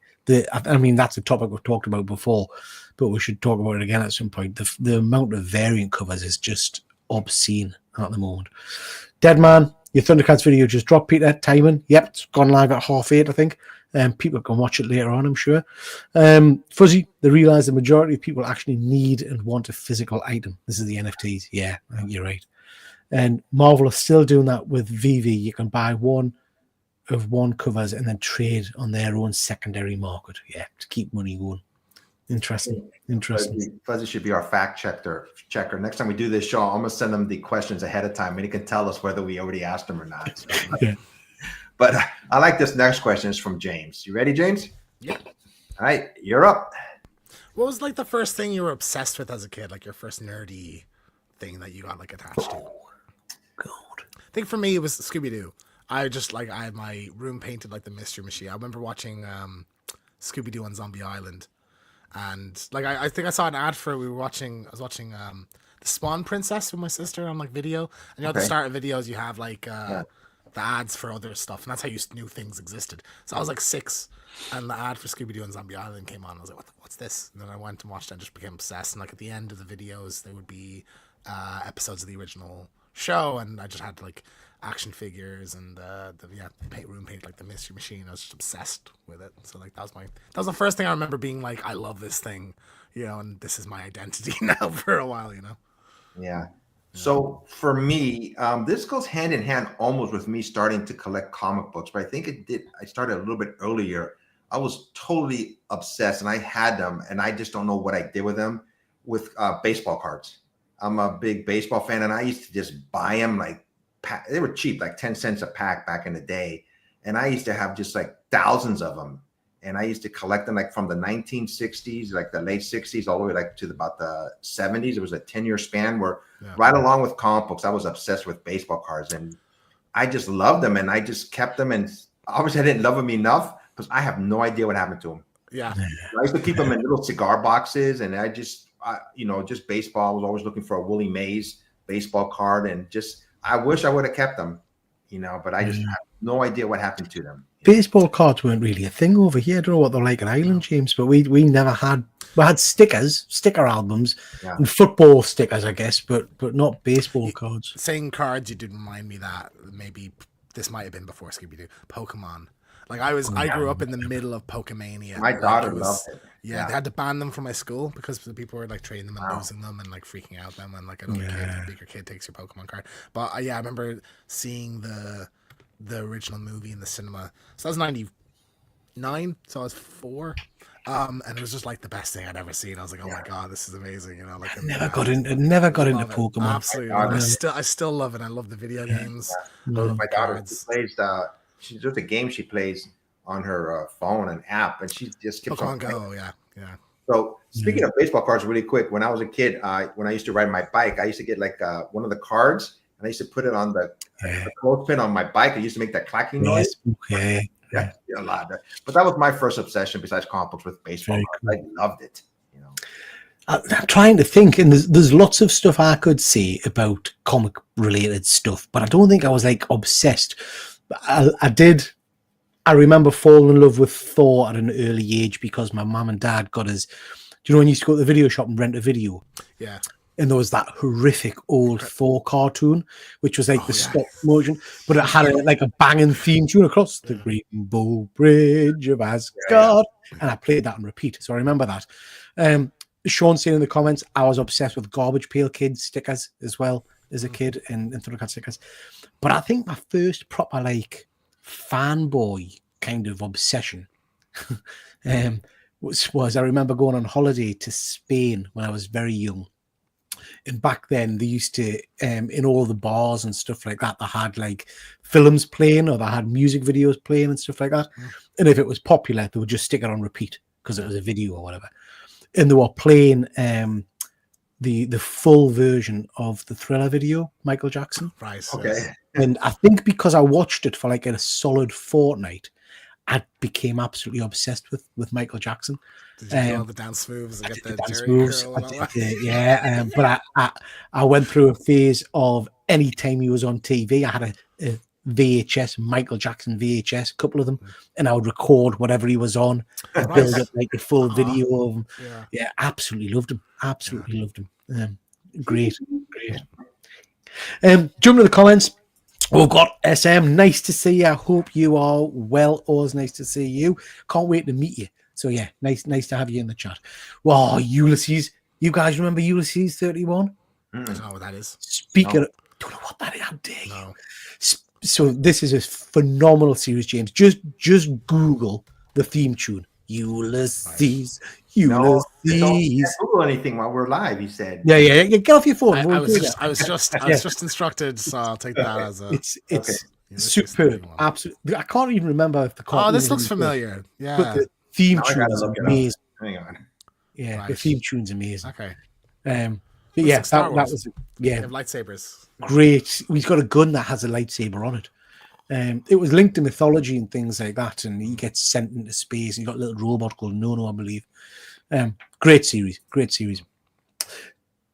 I mean, that's a topic we've talked about before, but we should talk about it again at some point. The amount of variant covers is just obscene at the moment. Deadman, your Thundercats video just dropped, Peter. Timing. Yep, it's gone live at 8:30, I think. People can watch it later on, I'm sure. Fuzzy, they realize the majority of people actually need and want a physical item. This is the NFTs. Yeah, I think you're right. And Marvel are still doing that with VV. You can buy one covers and then trade on their own secondary market. Yeah, to keep money going. Interesting. Fuzzy should be our fact checker. Next time we do this show, I'm gonna send him the questions ahead of time, and he can tell us whether we already asked him or not. So, yeah. But I like this next question. It's from James. You ready, James? Yeah. All right, you're up. What was like the first thing you were obsessed with as a kid? Like your first nerdy thing that you got like attached to? God. I think for me it was Scooby-Doo. I had my room painted like the Mystery Machine. I remember watching Scooby-Doo on Zombie Island, and like I think I saw an ad for it. I was watching the Spawn Princess with my sister on like video, and at the start of videos you have like the ads for other stuff, and that's how you knew things existed. So I was like 6, and the ad for Scooby-Doo and Zombie Island came on. I was like, what's this? And then I went and watched it and just became obsessed. And like at the end of the videos there would be episodes of the original show, and I just had like action figures and room paint like the Mystery Machine. I was just obsessed with it. So like that was the first thing I remember being like, I love this thing, and this is my identity now for a while, Yeah. So for me, this goes hand in hand almost with me starting to collect comic books, but I think I started a little bit earlier. I was totally obsessed, and I had them, and I just don't know what I did with them, with baseball cards. I'm a big baseball fan, and I used to just buy them like they were cheap, like 10 cents a pack back in the day. And I used to have just like thousands of them. And I used to collect them like from the 1960s, like the late 60s, all the way like to about the 70s. It was a 10-year span where right along with comic books, I was obsessed with baseball cards. And I just loved them. And I just kept them. And obviously I didn't love them enough because I have no idea what happened to them. Yeah. I used to keep them in little cigar boxes. And I just, just baseball. I was always looking for a Willie Mays baseball card. And just, I wish I would have kept them, but I just have no idea what happened to them. Baseball cards weren't really a thing over here. I don't know what they're like in Ireland, James, but we never had. We had sticker albums, and football stickers, I guess, but not baseball cards. Saying cards, you did remind me that maybe this might have been before Scooby-Doo. Pokemon. Like I grew up in the middle of Pokemania. My daughter loved it. Yeah, they had to ban them from my school because people were like trading them and losing them and like freaking out them when like a bigger kid takes your Pokemon card. But I remember seeing the original movie in the cinema. So that was 99. So I was 4. And it was just like the best thing I'd ever seen. I was like, oh my god, this is amazing. Like I never got into Pokemon. Absolutely. I still love it. I love the video games. My daughter plays there's a game she plays on her phone, an app, and she just keeps on playing. Go, yeah. So speaking of baseball cards, really quick, when I was a kid, when I used to ride my bike, I used to get like one of the cards, and I used to put it on the clothespin on my bike. I used to make that clacking noise. Okay. Yeah, a lot. But that was my first obsession besides comic books with baseball cards. I loved it. I'm trying to think, and there's lots of stuff I could say about comic related stuff, but I don't think I was like obsessed. I remember falling in love with Thor at an early age because my mum and dad got us. Do you know when you used to go to the video shop and rent a video? Yeah. And there was that horrific old Thor cartoon, which was like stop motion, but it had like a banging theme tune across the Rainbow Bridge of Asgard. And I played that on repeat. So I remember that. Sean saying in the comments, I was obsessed with Garbage Pail Kids stickers as well as a kid and Thundercat stickers. But I think my first proper like fanboy kind of obsession was I remember going on holiday to Spain when I was very young. And back then they used to in all the bars and stuff like that, they had like films playing or they had music videos playing and stuff like that. And if it was popular, they would just stick it on repeat because it was a video or whatever. And they were playing the full version of the Thriller video, Michael Jackson. Right. Okay. And I think because I watched it for like a solid fortnight, I became absolutely obsessed with Michael Jackson. Did you do all the dance moves and get the dance Jerry moves? curl and all that? Yeah, but I went through a phase of any time he was on TV, I had a VHS, Michael Jackson VHS, a couple of them, and I would record whatever he was on and build up like a full video of him. Yeah, absolutely loved him. Absolutely loved him. Great. Jump to the comments. We've got SM. Nice to see you. I hope you are well. Always nice to see you. Can't wait to meet you. So yeah, nice to have you in the chat. Wow, Ulysses. You guys remember Ulysses 31? I don't know what that is. Speaking of, don't know what that is. How dare you? No. So this is a phenomenal series, James. Just Google the theme tune. Ulysses. No, don't Google anything while we're live, he said. Yeah. Get off your phone. I was just instructed, so I'll take that as a. It's superb. Absolutely. I can't even remember if the. Oh, this looks familiar. Yeah. But the theme tune is amazing. Hang on. Yeah, right. The theme tune's amazing. Okay. But yeah, that was lightsabers. Great. He's got a gun that has a lightsaber on it. It was linked to mythology and things like that, and he gets sent into space. And you got a little robot called Nono, I believe. Great series.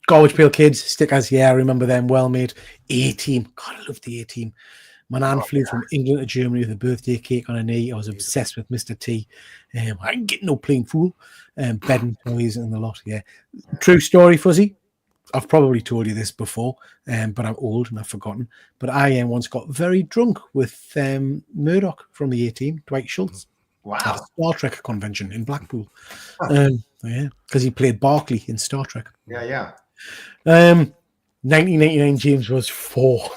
Garbage Pail Kids stickers. Yeah, I remember them. Well made. A-Team. God, I love the A-Team. My nan flew from England to Germany with a birthday cake on her knee. I was obsessed with Mr. T. I ain't getting no plain fool. Bed and toys and the lot. Yeah, true story, Fuzzy. I've probably told you this before, but I'm old and I've forgotten. But I once got very drunk with Murdoch from the A-Team, Dwight Schultz. Wow. At a Star Trek convention in Blackpool. Because he played Barclay in Star Trek. Yeah. 1999 James was 4.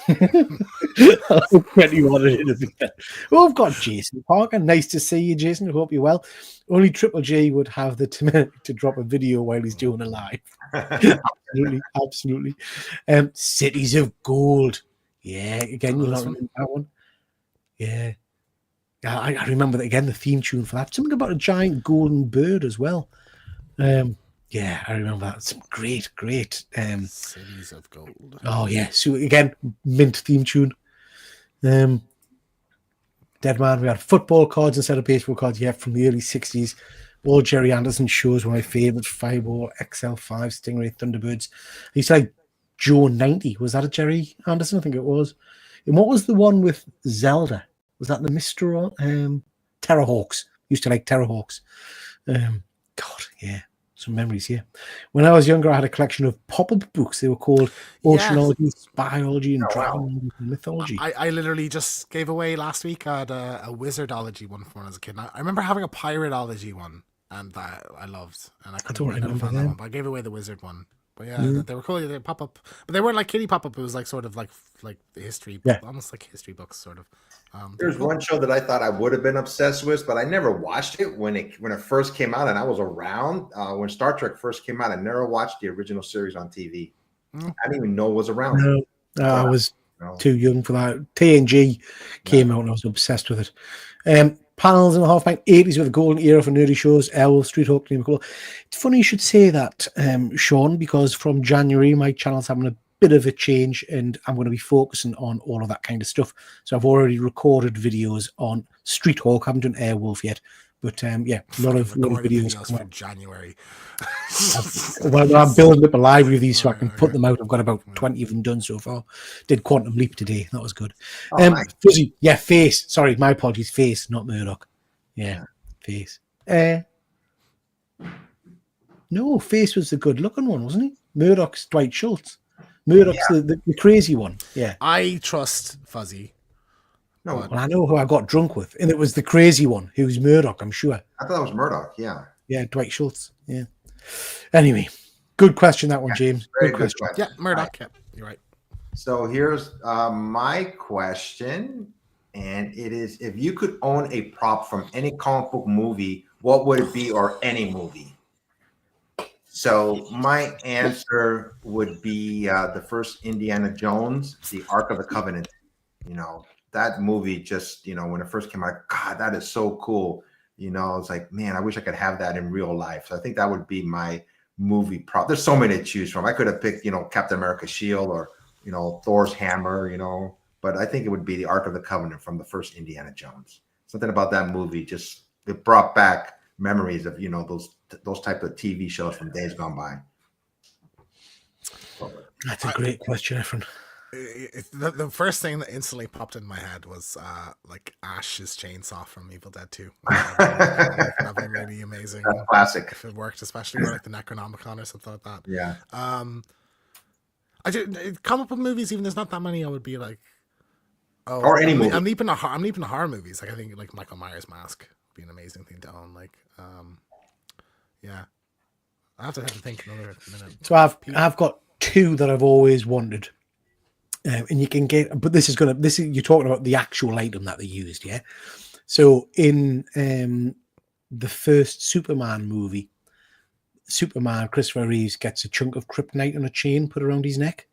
I hope anyone in it. Oh, I've got Jason Parker. Nice to see you, Jason. I hope you're well. Only Triple G would have the temerity to drop a video while he's doing a live. Absolutely, absolutely. Cities of Gold. Yeah, again, you'll not remember that one. Yeah. I remember that again, the theme tune for that. Something about a giant golden bird as well. Yeah, I remember that. Some great. Cities of Gold. Oh yeah. So again, mint theme tune. Dead Man. We had football cards instead of baseball cards. Yeah, from the early 60s. All Jerry Anderson shows were my favourite. Fireball, XL5, Stingray, Thunderbirds. I used to like Joe 90. Was that a Jerry Anderson? I think it was. And what was the one with Zelda? Was that the Mr. Terrorhawks? Used to like Terrorhawks. God, yeah. Some memories here. When I was younger, I had a collection of pop-up books. They were called Oceanology, Biology, and Dragon Mythology. I literally just gave away last week. I had a Wizardology one from when I was a kid. I remember having a Piratology one, and that I loved. And I couldn't remember that one, but I gave away the Wizard one. But yeah, they were cool. They pop up, but they weren't like kiddie pop up. It was like sort of like the history, almost like history books, sort of. There's one show that I thought I would have been obsessed with, but I never watched it when it first came out, and I was around when Star Trek first came out. I never watched the original series on TV. I didn't even know it was around. No, I was too young for that. TNG came out, and I was obsessed with it. Panels and a half pint 80s with a golden era for nerdy shows. Owl, Street Hawk, Cool. It's funny you should say that, Sean, because from January my channel's having a bit of a change, and I'm going to be focusing on all of that kind of stuff. So I've already recorded videos on Street Hawk. I haven't done Airwolf yet, but yeah, a lot of videos for January. Well, I'm building up a library of these so I can put them out. I've got about 20 of them done so far. Did Quantum Leap today. That was good. Nice. Fuzzy, yeah, Face. Sorry, my apologies. Face, not Murdoch. Yeah, Face. No, Face was the good-looking one, wasn't he? Murdoch's Dwight Schultz. Murdoch's the crazy one. Yeah. I trust Fuzzy. No, well, I know who I got drunk with, and it was the crazy one, who's Murdoch, I'm sure. I thought it was Murdoch, yeah. Yeah, Dwight Schultz, yeah. Anyway, good question, that one, James. Good question. Yeah, Murdoch, yeah, you're right. So here's my question, and it is, if you could own a prop from any comic book movie, what would it be, or any movie? So my answer would be the first Indiana Jones, the Ark of the Covenant. You know, that movie just, when it first came out, God, that is so cool. It's like, man, I wish I could have that in real life. So I think that would be my movie prop. There's so many to choose from. I could have picked, Captain America's shield, or, Thor's hammer, but I think it would be the Ark of the Covenant from the first Indiana Jones. Something about that movie just, it brought back memories of, those type of TV shows from days gone by. That's a great question, Efren. The first thing that instantly popped in my head was like Ash's chainsaw from Evil Dead 2. That'd be really amazing. Classic. If it worked, especially with like the Necronomicon or something like that. Yeah. I do comic book movies. Even there's not that many. I would be like, or any movie. I'm deep into horror movies. Like I think like Michael Myers Mask would be an amazing thing to own. Like, yeah. I have to think another minute. So I've got two that I've always wanted. And you can get, but this is you're talking about the actual item that they used, yeah. So in the first Superman movie, Christopher Reeves gets a chunk of kryptonite on a chain put around his neck,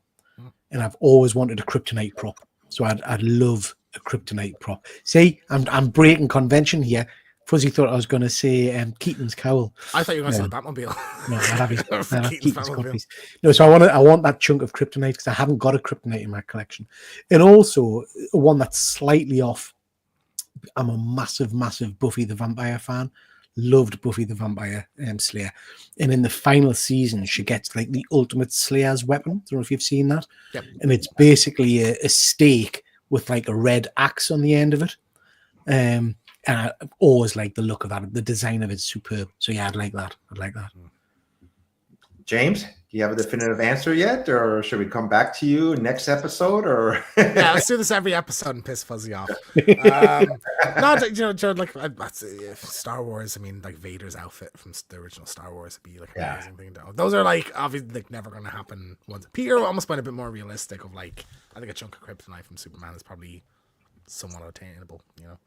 and I've always wanted a kryptonite prop. So I'd love a kryptonite prop. See, I'm breaking convention here. Fuzzy thought I was going to say Keaton's cowl. I thought you were going to say Batmobile. No, I'd have Keaton's Batmobile. No, so I want that chunk of kryptonite because I haven't got a kryptonite in my collection. And also one that's slightly off. I'm a massive Buffy the Vampire fan. Loved Buffy the Vampire Slayer. And in the final season, she gets like the ultimate Slayer's weapon. I don't know if you've seen that. Yep. And it's basically a stake with like a red axe on the end of it. And I always like the look of that. The design of it's superb. So yeah, I'd like that. James, do you have a definitive answer yet, or should we come back to you next episode? Or yeah, let's do this every episode and piss Fuzzy off. No, Joe, like Star Wars. I mean, like Vader's outfit from the original Star Wars would be like an amazing thing. Those are like obviously like never going to happen. Peter almost went a bit more realistic. Of like, I think a chunk of kryptonite from Superman is probably somewhat attainable. You know,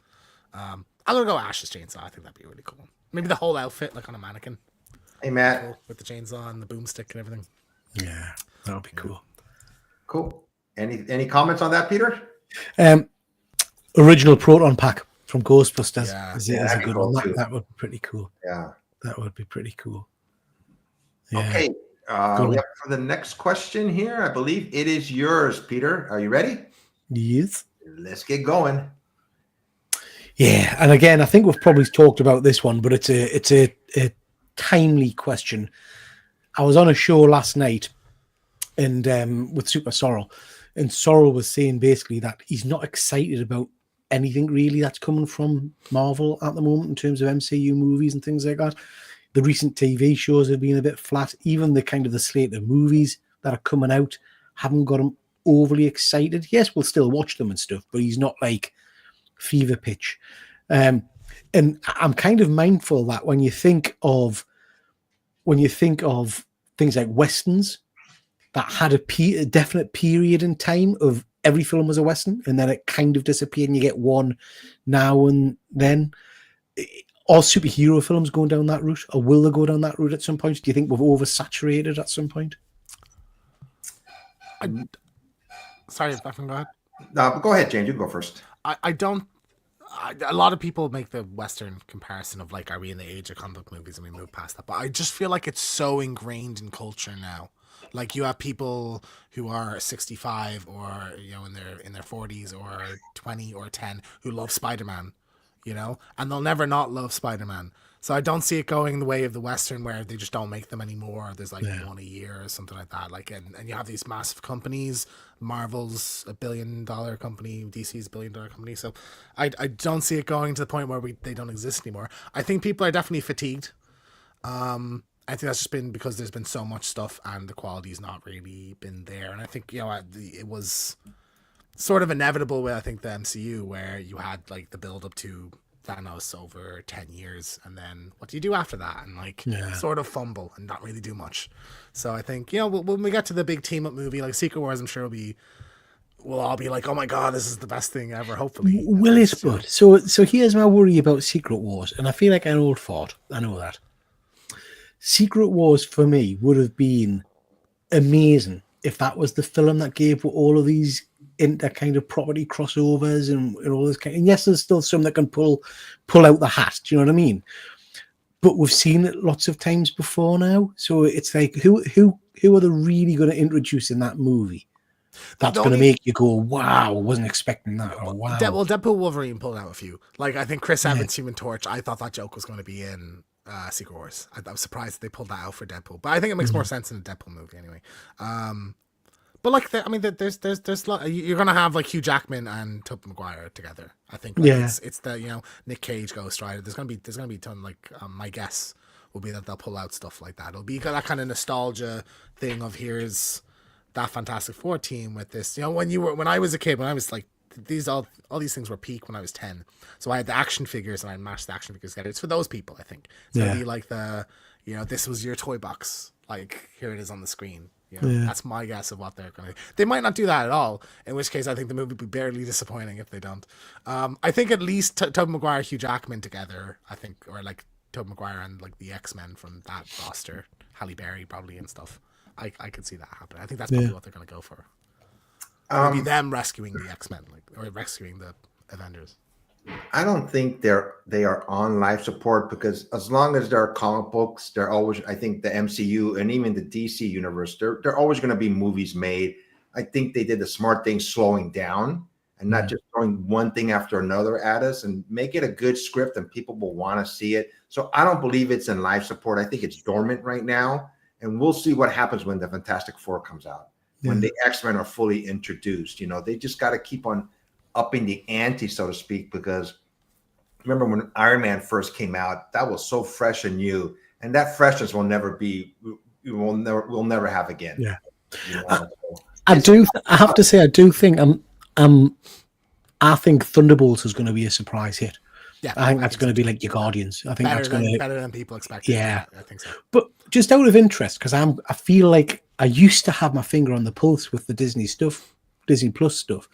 I'm gonna go Ash's chainsaw. I think that'd be really cool. Maybe the whole outfit, like on a mannequin. Hey, Matt. Cool, with the chainsaw and the boomstick and everything. Yeah, that would be cool. Cool. Any comments on that, Peter? Original proton pack from Ghostbusters is a good cool one. That would be pretty cool. Yeah. That would be pretty cool. Yeah. Okay. For the next question here, I believe it is yours, Peter. Are you ready? Yes. Let's get going. Yeah, and again, I think we've probably talked about this one, but it's a timely question. I was on a show last night and with Super Sorrel, and Sorrel was saying basically that he's not excited about anything really that's coming from Marvel at the moment in terms of MCU movies and things like that. The recent TV shows have been a bit flat. Even the kind of the slate of movies that are coming out haven't got him overly excited. Yes, we'll still watch them and stuff, but he's not like fever pitch. And I'm kind of mindful that when you think of things like Westerns that had a definite period in time of every film was a Western, and then it kind of disappeared and you get one now and then. Are superhero films going down that route, or will they go down that route at some point? Do you think we've oversaturated at some point? Sorry, Beckham, go ahead. No, go ahead, James. You go first. I don't. A lot of people make the Western comparison of like, are we in the age of comic book movies and we move past that? But I just feel like it's so ingrained in culture now. Like you have people who are 65 or in their 40s or 20 or 10 who love Spider-Man, and they'll never not love Spider-Man. So I don't see it going the way of the Western where they just don't make them anymore. There's like one a year or something like that. Like, and you have these massive companies. Marvel's $1 billion company, DC's $1 billion company. So I don't see it going to the point where they don't exist anymore. I think people are definitely fatigued. I think that's just been because there's been so much stuff and the quality's not really been there. And I think, it was sort of inevitable with, I think, the MCU where you had like the build up to Thanos over 10 years, and then what do you do after that? And sort of fumble and not really do much. So I think, when we get to the big team up movie like Secret Wars, I'm sure we'll all be like, oh my god, this is the best thing ever, hopefully. Will it, but so here's my worry about Secret Wars, and I feel like an old fart, I know that. Secret Wars for me would have been amazing if that was the film that gave all of these into kind of property crossovers and all this kind. And yes, there's still some that can pull out the hat. Do you know what I mean? But we've seen it lots of times before now. So it's like, who are they really going to introduce in that movie? That's going to make you go, wow, I wasn't expecting that. Or wow. Well, Deadpool Wolverine pulled out a few. Like, I think Chris Evans, Human Torch, I thought that joke was going to be in Secret Wars. I was surprised they pulled that out for Deadpool. But I think it makes more sense in a Deadpool movie anyway. But like, there's you're gonna have like Hugh Jackman and Tobey Maguire together. I think. It's the Nick Cage Ghost Rider. There's gonna be a ton. Like my guess will be that they'll pull out stuff like that. It'll be that kind of nostalgia thing of here's that Fantastic Four team with this. When I was a kid, when I was like all these things were peak when I was 10. So I had the action figures and I mashed the action figures together. It's for those people, I think. It's gonna be like this was your toy box. Like here it is on the screen. That's my guess of what they're going to do. They might not do that at all, in which case I think the movie would be barely disappointing if they don't. I think at least Tobey Maguire, Hugh Jackman together, I think, or like Tobey Maguire and like the X-Men from that roster, Halle Berry probably and stuff. I could see that happen. I think that's probably what they're going to go for. Maybe them rescuing the X-Men, or rescuing the Avengers. I don't think they are on life support, because as long as there are comic books, they're always, I think the MCU and even the DC universe, they're always going to be movies made. I think they did the smart thing, slowing down and not just throwing one thing after another at us, and make it a good script and people will want to see it. So I don't believe it's in life support. I think it's dormant right now, and we'll see what happens when the Fantastic Four comes out, when the X-Men are fully introduced. They just got to keep on upping the ante, so to speak, because remember when Iron Man first came out, that was so fresh and new, and that freshness will never be we'll never have again. Yeah. You know? I have to say, I do think I think Thunderbolts is going to be a surprise hit. Yeah, I think that's going to be like your Guardians. I think that's going to better than people expected. Yeah, I think so. But just out of interest, because I feel like I used to have my finger on the pulse with the Disney stuff, Disney Plus stuff.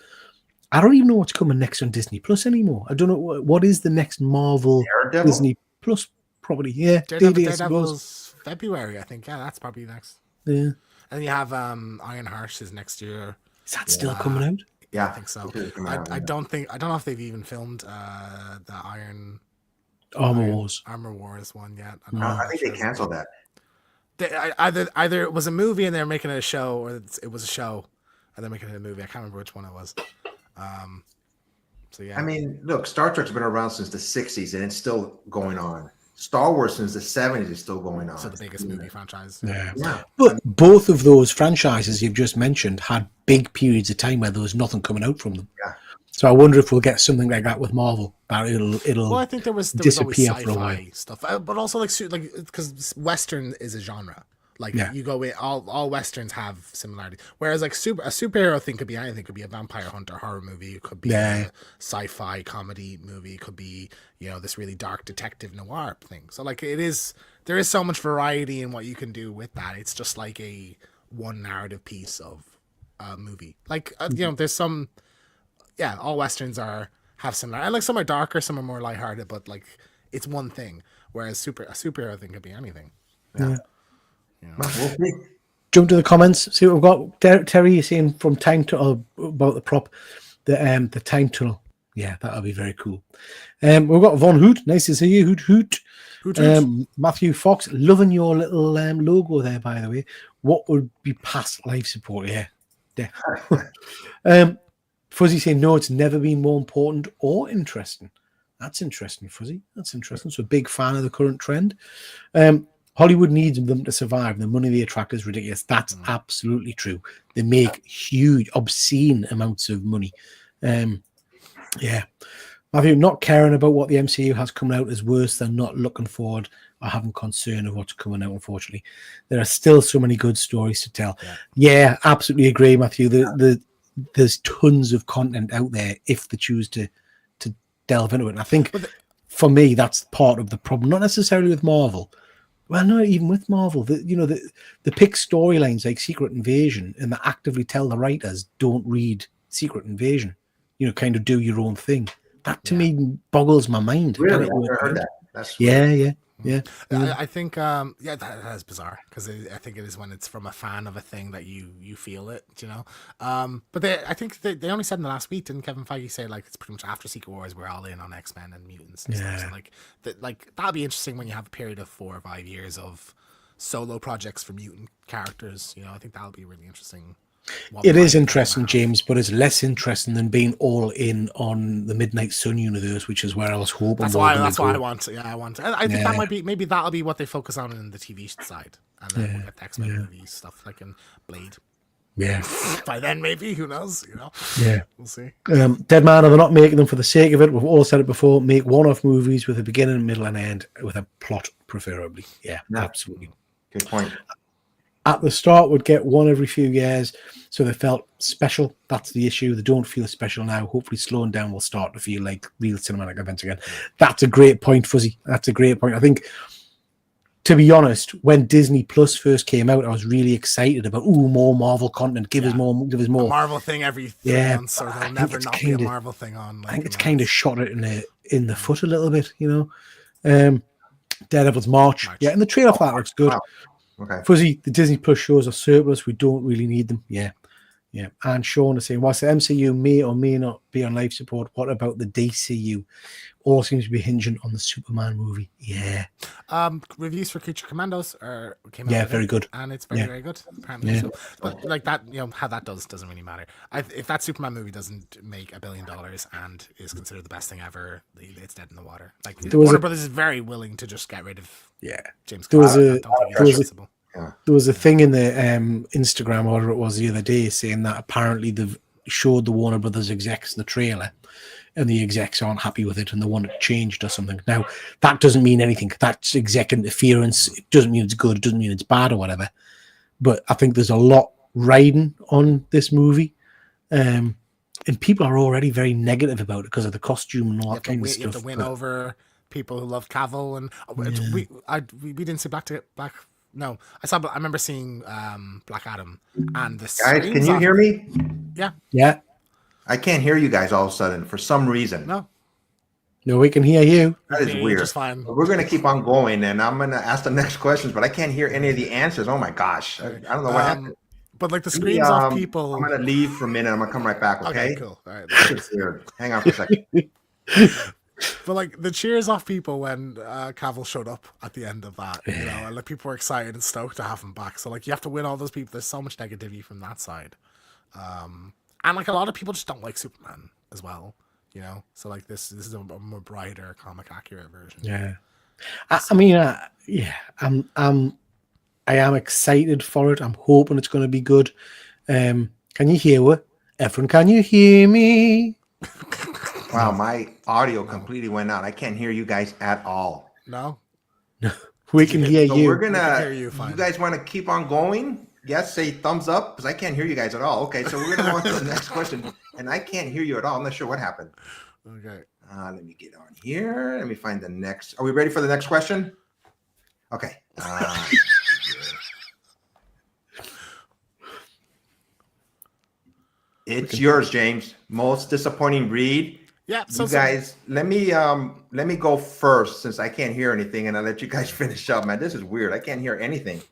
I don't even know what's coming next on Disney Plus anymore. I don't know what is the next Marvel Daredevil? Disney Plus property. Yeah, Daredevil's February, I think. Yeah, that's probably next. Yeah, and you have Iron Heart is next year. Is that still coming out? Yeah, I think so. I don't know if they've even filmed the Armor Wars one yet. I think they canceled that. Either it was a movie and they're making it a show, or it was a show and they're making it a movie. I can't remember which one it was. So yeah. I mean, look, Star Trek's been around since the 60s and it's still going on. Star Wars since the 70s is still going on. So the biggest movie franchise. Yeah. But both of those franchises you've just mentioned had big periods of time where there was nothing coming out from them. Yeah. So I wonder if we'll get something like that with Marvel. That it'll. Well, I think there was disappear always for a while. sci-fi stuff, but also like because Western is a genre. Like you go in, all Westerns have similarities. Whereas like a superhero thing could be anything. It could be a vampire hunter horror movie. It could be a sci-fi comedy movie. It could be, this really dark detective noir thing. So like there is so much variety in what you can do with that. It's just like a one narrative piece of a movie. Like there's some, all Westerns have similar, and like some are darker, some are more lighthearted, but like it's one thing. Whereas a superhero thing could be anything. Yeah. We'll see. Jump to the comments. See what we've got. Terry, you're saying from time to about the prop, the time tunnel. Yeah, that'll be very cool. We've got Von Hoot. Nice to see you, Hoot. Matthew Fox, loving your little logo there, by the way. What would be past life support? Yeah. Fuzzy saying no, it's never been more important or interesting. That's interesting, Fuzzy. That's interesting. So, big fan of the current trend. Hollywood needs them to survive. The money they attract is ridiculous. That's absolutely true. They make huge, obscene amounts of money. Matthew, not caring about what the MCU has coming out is worse than not looking forward or having concern of what's coming out, unfortunately. There are still so many good stories to tell. Yeah, absolutely agree, Matthew. There's tons of content out there if they choose to delve into it. And I think for me, that's part of the problem. Not necessarily with Marvel. Well, not even with Marvel. The pick storylines like Secret Invasion and they actively tell the writers don't read Secret Invasion. Kind of do your own thing. That to me boggles my mind. Really? I heard that. That's Yeah. I think that is bizarre because I think it is when it's from a fan of a thing that you feel it, but I think they only said in the last week, didn't Kevin Feige say like it's pretty much after Secret Wars we're all in on X-Men and mutants and stuff. So that'll be interesting when you have a period of 4 or 5 years of solo projects for mutant characters. I think that'll be really interesting. It is interesting, James, but it's less interesting than being all in on the Midnight Sun universe, which is where I was hoping. That's why I want. I want. I think that might be. Maybe that'll be what they focus on in the TV side, and then we'll get the X-Men movies stuff like in Blade. Yeah. By then, maybe, who knows? Yeah, we'll see. Dead Man, they're not making them for the sake of it. We've all said it before. Make one-off movies with a beginning, middle, and end, with a plot, preferably. Yeah, absolutely. Good point. At the start, would get one every few years, so they felt special. That's the issue. They don't feel special now. Hopefully, slowing down will start to feel like real cinematic events again. That's a great point, Fuzzy. That's a great point. I think, to be honest, when Disney Plus first came out, I was really excited about more Marvel content. Give us more. A Marvel thing every 3 months, or there'll never not be a Marvel thing on. I think it's kind of shot it in the foot a little bit, Daredevil's March. Yeah, and the trailer for that looks good. Wow. Okay. Fuzzy, the Disney Plus shows are surplus. We don't really need them. Yeah. And Sean is saying, whilst the MCU may or may not be on life support, what about the DCU? All seems to be hinging on the Superman movie. Yeah. Reviews for Creature Commandos came out. Yeah, very good. And it's very good, apparently. Yeah. So, but like that, how that doesn't really matter. If that Superman movie doesn't make $1 billion and is considered the best thing ever, it's dead in the water. Like Warner Brothers is very willing to just get rid of James Gunn. There was a thing in the Instagram, or it was the other day, saying that apparently they've showed the Warner Brothers execs the trailer, and the execs aren't happy with it and they want it changed or something. Now, that doesn't mean anything. That's exec interference. It doesn't mean it's good. It doesn't mean it's bad or whatever. But I think there's a lot riding on this movie. And people are already very negative about it because of the costume and all that kind of stuff. You have to win over people who love Cavill, and we didn't see Black. No, I remember seeing Black Adam, and the guys. Can you hear me? Yeah. I can't hear you guys all of a sudden for some reason. No, we can hear you. That is weird. Just fine. We're going to keep on going, and I'm going to ask the next questions, but I can't hear any of the answers. Oh my gosh, I don't know what happened. But like the screams off people. I'm going to leave for a minute. I'm going to come right back. Okay. Cool. All right. It's weird. Hang on for a second. But like the cheers off people when Cavill showed up at the end of that, and like people were excited and stoked to have him back. So like you have to win all those people. There's so much negativity from that side, and like a lot of people just don't like Superman as well. So like this is a more brighter, comic accurate version. Yeah, I mean, I am excited for it. I'm hoping it's going to be good. Can you hear her? Efren, can you hear me? Wow, my audio completely went out. I can't hear you guys at all. No? We can hear you. We're gonna. You guys want to keep on going? Yes, say thumbs up because I can't hear you guys at all. Okay, so we're gonna go on to the next question, and I can't hear you at all. I'm not sure what happened. Okay. Let me get on here. Let me find the next. Are we ready for the next question? Okay. It's yours, James. Most disappointing read. Yeah. So you guys, let me go first since I can't hear anything, and I'll let you guys finish up. Man, this is weird. I can't hear anything.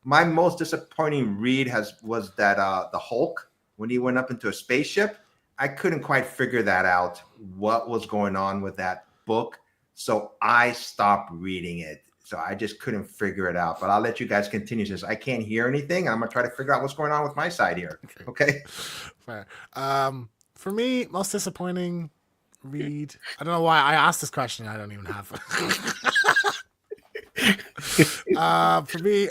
My most disappointing read was that the Hulk when he went up into a spaceship. I couldn't quite figure that out. What was going on with that book? So I stopped reading it. So I just couldn't figure it out. But I'll let you guys continue since I can't hear anything. I'm gonna try to figure out what's going on with my side here. Okay. Fair. For me, most disappointing read. I don't know why I asked this question. I don't even have. For me,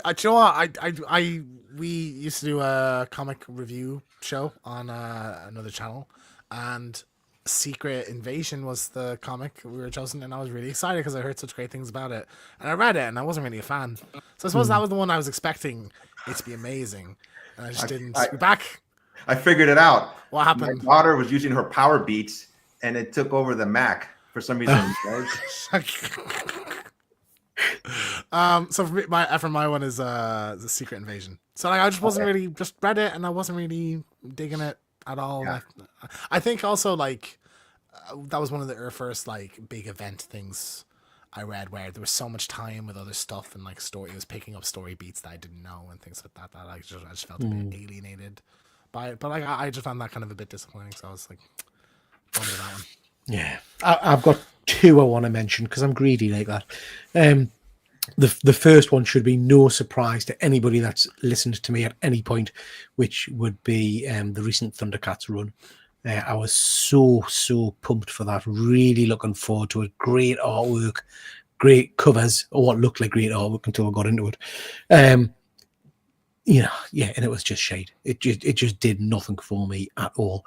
we used to do a comic review show on another channel, and Secret Invasion was the comic we were chosen, and I was really excited because I heard such great things about it, and I read it, and I wasn't really a fan. So I suppose that was the one I was expecting it to be amazing, and I just didn't. We're back. I figured it out. What happened? My daughter was using her Power Beats, and it took over the Mac for some reason. So for my one is the Secret Invasion. So like, I just wasn't really just read it, and I wasn't really digging it at all. Yeah. I think also like that was one of the first like big event things I read where there was so much time with other stuff and like it was picking up story beats that I didn't know and things like that I just felt a bit alienated by it. But like I just found that kind of a bit disappointing. So I was like, bummed with that one. Yeah, I've got two I want to mention because I'm greedy like that. The first one should be no surprise to anybody that's listened to me at any point, which would be the recent Thundercats run. I was so pumped for that. Really looking forward to it. Great artwork, great covers, or what looked like great artwork until I got into it. And it was just shade. It just did nothing for me at all.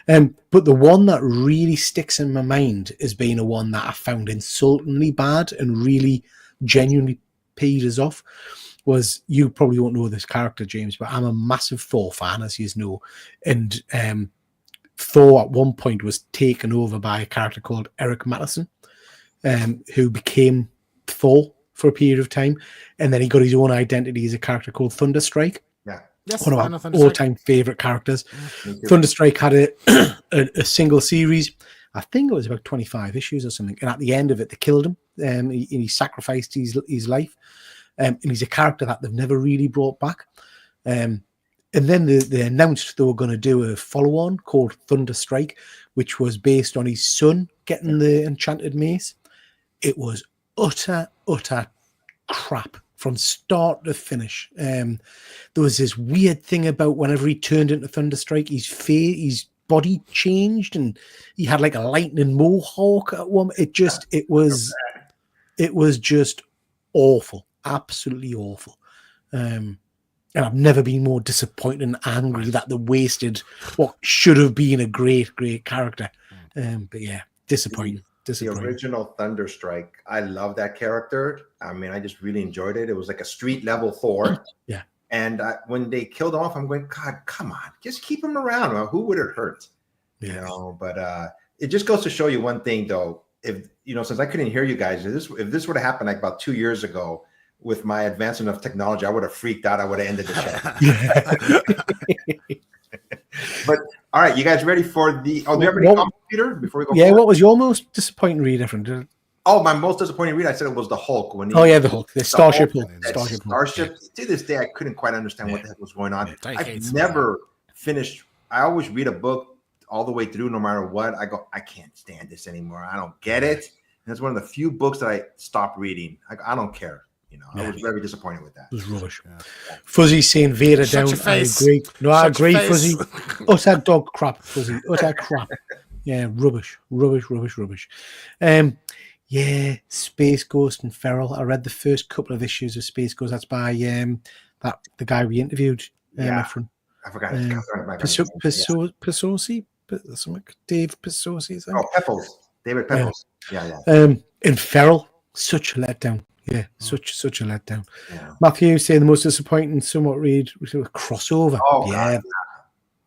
But the one that really sticks in my mind as being a one that I found insultingly bad and really genuinely peed us off was, you probably won't know this character, James, but I'm a massive Thor fan, as you know, and Thor at one point was taken over by a character called Eric Mattison, who became Thor for a period of time, and then he got his own identity as a character called Thunderstrike. Yeah, yes, one of our all-time favorite characters. Thunderstrike had a single series. I think it was about 25 issues or something, and at the end of it, they killed him. He sacrificed his life, and he's a character that they've never really brought back. And then they announced they were going to do a follow-on called Thunderstrike, which was based on his son getting the enchanted mace. It was utter crap from start to finish. There was this weird thing about whenever he turned into Thunderstrike, his body changed, and he had like a lightning mohawk at one. It was just awful, absolutely awful. And I've never been more disappointed and angry that they wasted what should have been a great character But yeah, disappointing. The original Thunderstrike, I love that character. I mean, I just really enjoyed it. It was like a street level Thor. Yeah. And when they killed him off, I'm going, God, come on, just keep him around. Well, who would it hurt? Yeah. You know, but it just goes to show you one thing, though. If you know, since I couldn't hear you guys, if this would have happened like about 2 years ago, with my advancement of technology, I would have freaked out. I would have ended the show. But all right, you guys ready for the? Oh, do you have any comments, Peter? Before we go. Yeah, what was your most disappointing read? Oh, my most disappointing read. I said it was the Hulk. The Hulk, the Starship Hulk. Starship. To this day, I couldn't quite understand what the heck was going on. I've never finished. I always read a book all the way through, no matter what. I go, I can't stand this anymore. I don't get it. And it's one of the few books that I stopped reading. I don't care. You know, I was very disappointed with that. It was rubbish. Yeah. Fuzzy saying Vader down. I agree. No, I agree, Fuzzy. Utter dog crap, Fuzzy. Utter crap. Yeah, rubbish. Yeah, Space Ghost and Feral. I read the first couple of issues of Space Ghost. That's by the guy we interviewed. I forgot. Pesosi? Dave Pesosi. Oh, Pepples. David Pepples. Yeah. And Feral, such a letdown. Yeah, such a letdown. Yeah. Matthew saying the most disappointing, somewhat read crossover. Oh, yeah. God.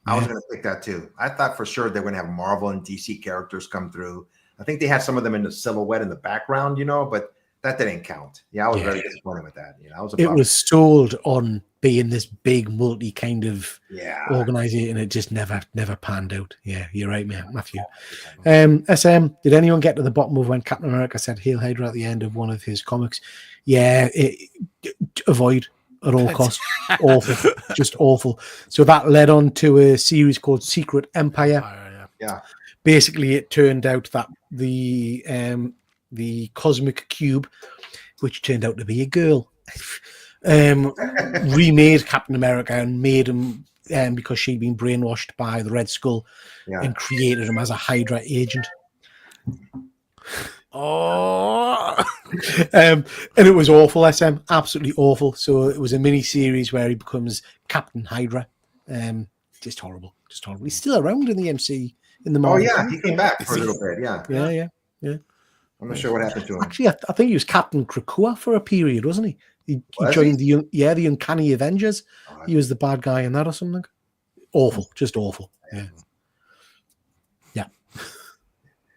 I was going to pick that too. I thought for sure they were going to have Marvel and DC characters come through. I think they had some of them in the silhouette in the background, you know, but that didn't count. Yeah, I was very disappointed with that. You know, it was sold on being this big multi kind of organization, and it just never panned out. Yeah, you're right, man, Matthew. SM, did anyone get to the bottom of when Captain America said "Hail Hydra" at the end of one of his comics? Yeah, avoid at all costs. Awful, just awful. So that led on to a series called Secret Empire. Yeah. Basically, it turned out that the cosmic cube, which turned out to be a girl, remade Captain America and made him because she'd been brainwashed by the Red Skull and created him as a Hydra agent. And it was awful, SM, absolutely awful. So it was a mini series where he becomes Captain Hydra. Just horrible. He's still around in the MC. In the Marvel. Oh yeah, he came back for a little bit. Yeah. I'm not sure what happened to him. Actually, I think he was Captain Krakoa for a period, wasn't he? He joined the Uncanny Avengers. He was the bad guy in that or something. Awful, just awful. Yeah.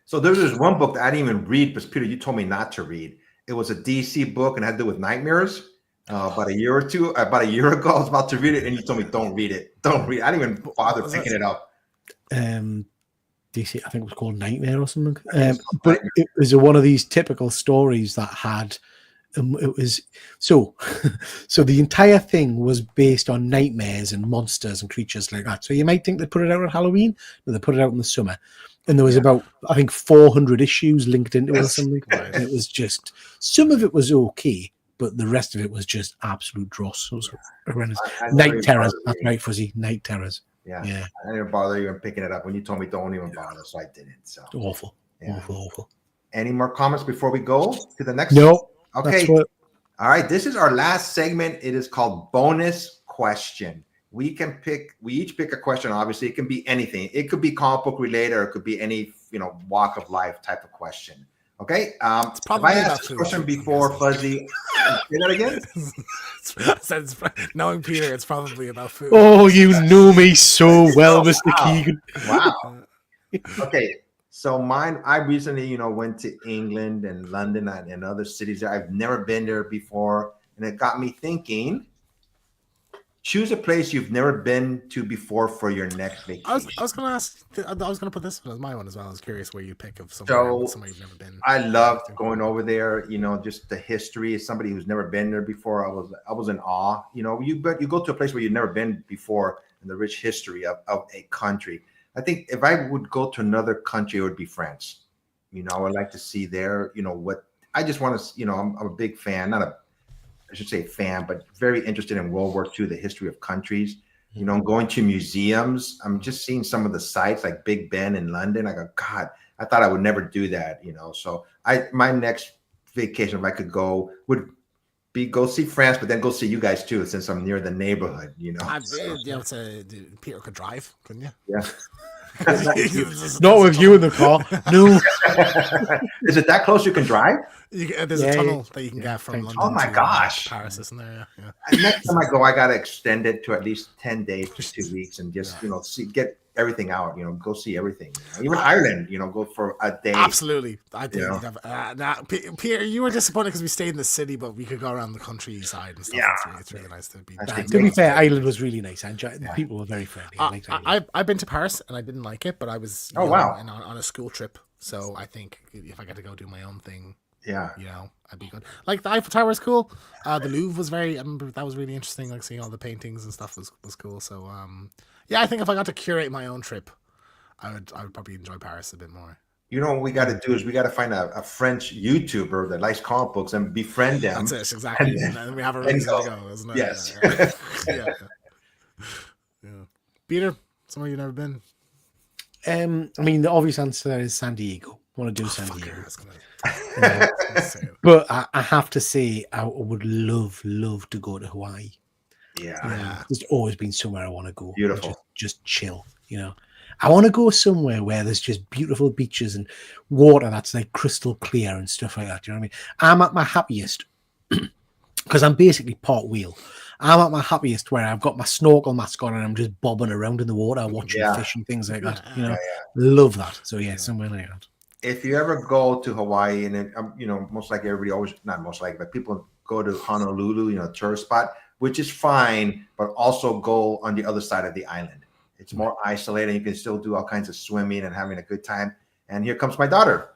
So there's this one book that I didn't even read, because Peter, you told me not to read. It was a DC book and had to do with nightmares. About a year ago, I was about to read it, and you told me don't read it. Don't read it. I didn't even bother picking it up. DC, I think it was called Nightmare or something. But it was one of these typical stories that had it was so the entire thing was based on nightmares and monsters and creatures like that. So you might think they put it out at Halloween, but they put it out in the summer. And there was about, I think, 400 issues linked into it or something. And it was just, some of it was okay, but the rest of it was just absolute dross. It was horrendous. Night terrors. That's right, Fuzzy. Night terrors. Yeah. I didn't bother even picking it up. When you told me don't even bother, so I didn't. So awful. Any more comments before we go to the next? No. Okay. All right. This is our last segment. It is called bonus question. We each pick a question. Obviously, it can be anything. It could be comic book related, or it could be any walk of life type of question. Okay. If I asked this question before, Fuzzy, say that again. Knowing Peter, it's probably about food. Oh, you know me so well, Mr. Keegan. Wow. Okay. So mine, I recently, went to England and London and other cities. I've never been there before. And it got me thinking, choose a place you've never been to before for your next vacation. I was going to ask, I was going to put this one as my one as well. I was curious where you pick of somewhere you've never been. I loved going over there, just the history. As somebody who's never been there before, I was in awe. You go to a place where you've never been before, and the rich history of a country. I think if I would go to another country, it would be France. I would like to see there, what I just want to, I'm a big fan, I should say fan, but very interested in World War II, the history of countries. I'm going to museums. I'm just seeing some of the sites like Big Ben in London. I go, God, I thought I would never do that, So my next vacation, if I could go, would be go see France, but then go see you guys too, since I'm near the neighborhood, Peter could drive, couldn't you? Yeah. Not with you in the car. No. Is it that close you can drive? There's a tunnel that you can get from London Oh my to gosh. Paris, isn't there? Yeah. And next time I go, I gotta extend it to at least 10 days to 2 weeks and just get everything out, go see everything. Even Ireland, go for a day. Absolutely. I think Peter, you were disappointed because we stayed in the city, but we could go around the countryside and stuff. Yeah. It's really nice to be. To be fair, Ireland was really nice. I enjoyed, the people were very friendly. I've been to Paris and I didn't like it, but I was on a school trip, so I think if I got to go do my own thing, I'd be good. Like the Eiffel Tower is cool. The Louvre was I remember that was really interesting. Like seeing all the paintings and stuff was cool. So I think if I got to curate my own trip, I would probably enjoy Paris a bit more. What we got to do is we got to find a French YouTuber that likes comic books and befriend them. That's it, exactly. And then we have a reason to go, isn't it? Yes. Yeah. Peter, somewhere you've never been? I mean, the obvious answer is San Diego. I want to do San Diego. But I have to say, I would love to go to Hawaii. Yeah. There's always been somewhere I want to go. Beautiful. Just chill, I want to go somewhere where there's just beautiful beaches and water that's like crystal clear and stuff like that. Do you know what I mean? I'm at my happiest because I'm basically part wheel. I'm at my happiest where I've got my snorkel mask on and I'm just bobbing around in the water, watching fish and things like that. Love that. So somewhere like that. If you ever go to Hawaii, and most likely everybody always, not most likely, but people go to Honolulu, tourist spot, which is fine, but also go on the other side of the island. It's more isolated. You can still do all kinds of swimming and having a good time. And here comes my daughter.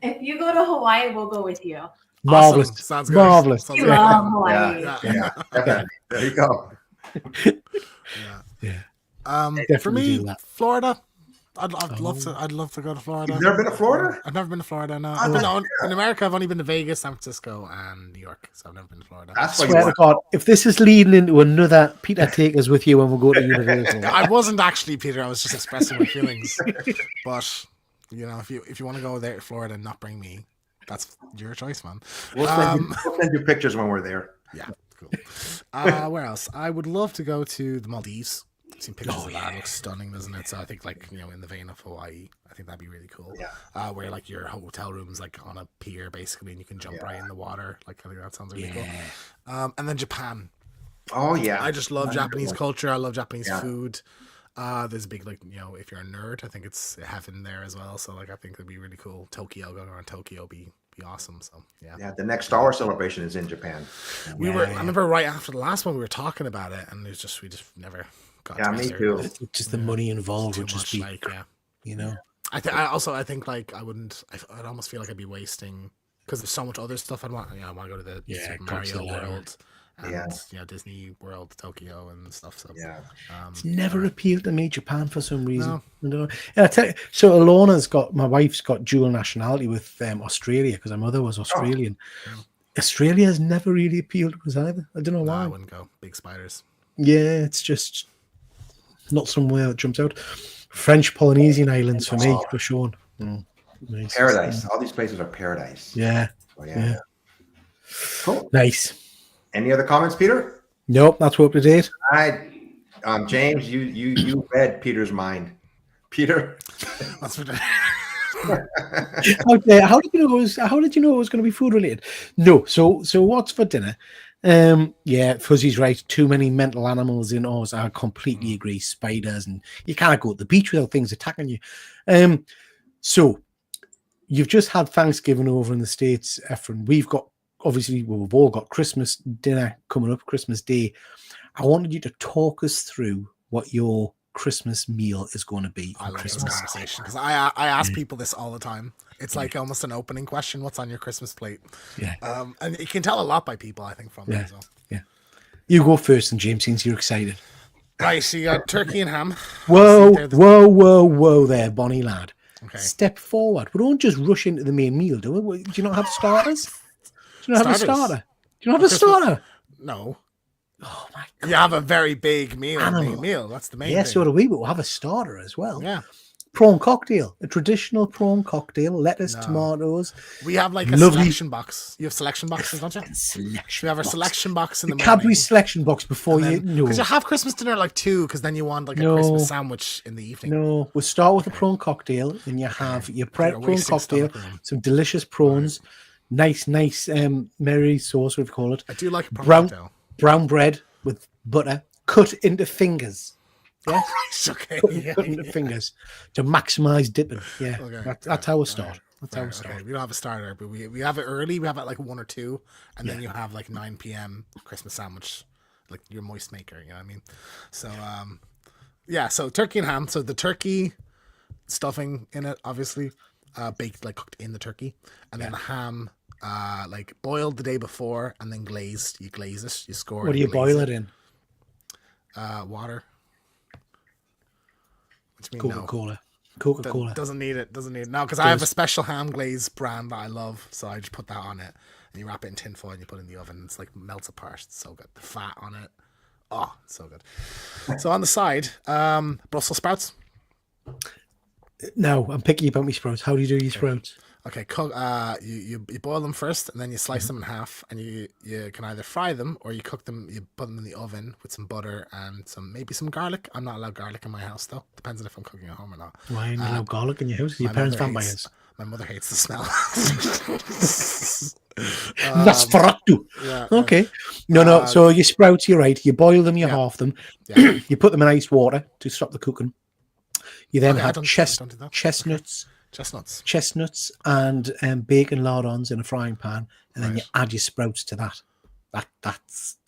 If you go to Hawaii, we'll go with you. Marvelous. Awesome. Sounds good. Marvelous. You love Hawaii. Yeah. There you go. For me, Florida. I'd love to go to Florida. You've never been to Florida? I've never been to Florida. No, in America, I've only been to Vegas, San Francisco, and New York. So I've never been to Florida. I swear to God, if this is leading into another Peter, take us with you when we go to Universal. I wasn't actually, Peter. I was just expressing my feelings. But if you want to go there to Florida and not bring me, that's your choice, man. We'll send you pictures when we're there. Yeah, cool. Where else? I would love to go to the Maldives. I've seen pictures of that. It looks stunning, doesn't it? So I think in the vein of Hawaii, I think that'd be really cool. Yeah. Where like your hotel room's like on a pier basically, and you can jump right in the water. Like I think that sounds really cool. And then Japan. Oh yeah. I just love Japanese culture. I love Japanese food. There's a big if you're a nerd, I think it's heaven there as well. So I think it'd be really cool. Tokyo, going around Tokyo be awesome. So yeah. The next Star Wars celebration is in Japan. I remember right after the last one we were talking about it, and we just never got together. Me too. Just the money involved would just be I think I'd almost feel like I'd be wasting because there's so much other stuff I'd want. I want to go to the Super Mario World. And Disney World, Tokyo, and stuff. So it's never appealed to me, Japan, for some reason. No. I don't know. I tell you, so my wife's got dual nationality with Australia because her mother was Australian. Australia has never really appealed to us either. I don't know why. I wouldn't go. Big spiders. Yeah, it's just not somewhere that jumps out. French Polynesian islands for me, for sure. Nice. Paradise. All these places are paradise. Yeah. Yeah. Cool. Nice. Any other comments, Peter? Nope, that's what we did. All right. James, you read Peter's mind. Peter? Okay, how did you know it was going to be food related? No, so what's for dinner? Fuzzy's right. Too many mental animals in Oz. I completely agree. Spiders, and you can't go to the beach without things attacking you. So you've just had Thanksgiving over in the States, Efren. We've all got Christmas dinner coming up, Christmas Day. I wanted you to talk us through what your Christmas meal is going to be. I love this conversation because I ask people this all the time. It's like almost an opening question. What's on your Christmas plate? Yeah. And you can tell a lot by people, I think, from that as well. Yeah. You go first, and James, since you're excited. Right, so you got turkey and ham. Whoa there, Bonnie lad. Okay. Step forward. We don't just rush into the main meal, do we? Do you not have starters? Do you not have a starter? Do you not have a starter? No. Oh my God. You have a very big meal. That's the main thing. Yeah, so do we, but we'll have a starter as well. Yeah. prawn cocktail, a traditional prawn cocktail, lettuce, No. tomatoes. We have like a Lovely. selection box. You have selection boxes, don't you? Selection We have our box. selection box in the, The morning. Cadbury selection box before you know. Because you have Christmas dinner at like 2, because then you want like a No. Christmas sandwich in the evening. No, we'll start with a Okay. prawn cocktail, and you have your prawn wasting cocktail, stomach room. some delicious prawns, nice Mary sauce, what we call it, I do like a prawn brown cocktail. brown bread with butter, cut into fingers. Yeah, Right, okay. cut into fingers to maximize dipping. Yeah, Okay. that's how we start. Okay. That's Fair, how we start. okay. We don't have a starter, but we have it early. We have it like 1 or 2, and then you have like 9 p.m. Christmas sandwich, like your moist maker. You know what I mean? So yeah. So turkey and ham. So the turkey stuffing in it, obviously, baked, like cooked in the turkey, and then the ham, like boiled the day before and then glazed. You glaze it. You score. What do you boil it in? Water. Which means Coca-Cola. Coca-Cola. Doesn't need it. Doesn't need it. No, because I have a special ham glaze brand that I love, so I just put that on it, and you wrap it in tin foil and you put it in the oven. It's like melts apart. It's so good. The fat on it. Oh, it's so good. So on the side, Brussels sprouts. No, I'm picky about my sprouts. How do you do your sprouts? Okay, cook. You boil them first, and then you slice them in half, and you can either fry them or you cook them. You put them in the oven with some butter and maybe some garlic. I'm not allowed garlic in my house though. Depends on if I'm cooking at home or not. Why ain't no garlic in your house? Your My parents mother vampires. My mother hates the smell. Nosferatu. Yeah. Okay. No. So your sprouts, you're right. You boil them, you halve them. Yeah. You put them in ice water to stop the cooking. You then Okay, I have don't do that. chestnuts, Chestnuts. and bacon lardons in a frying pan, and then Right. you add your sprouts to that. That's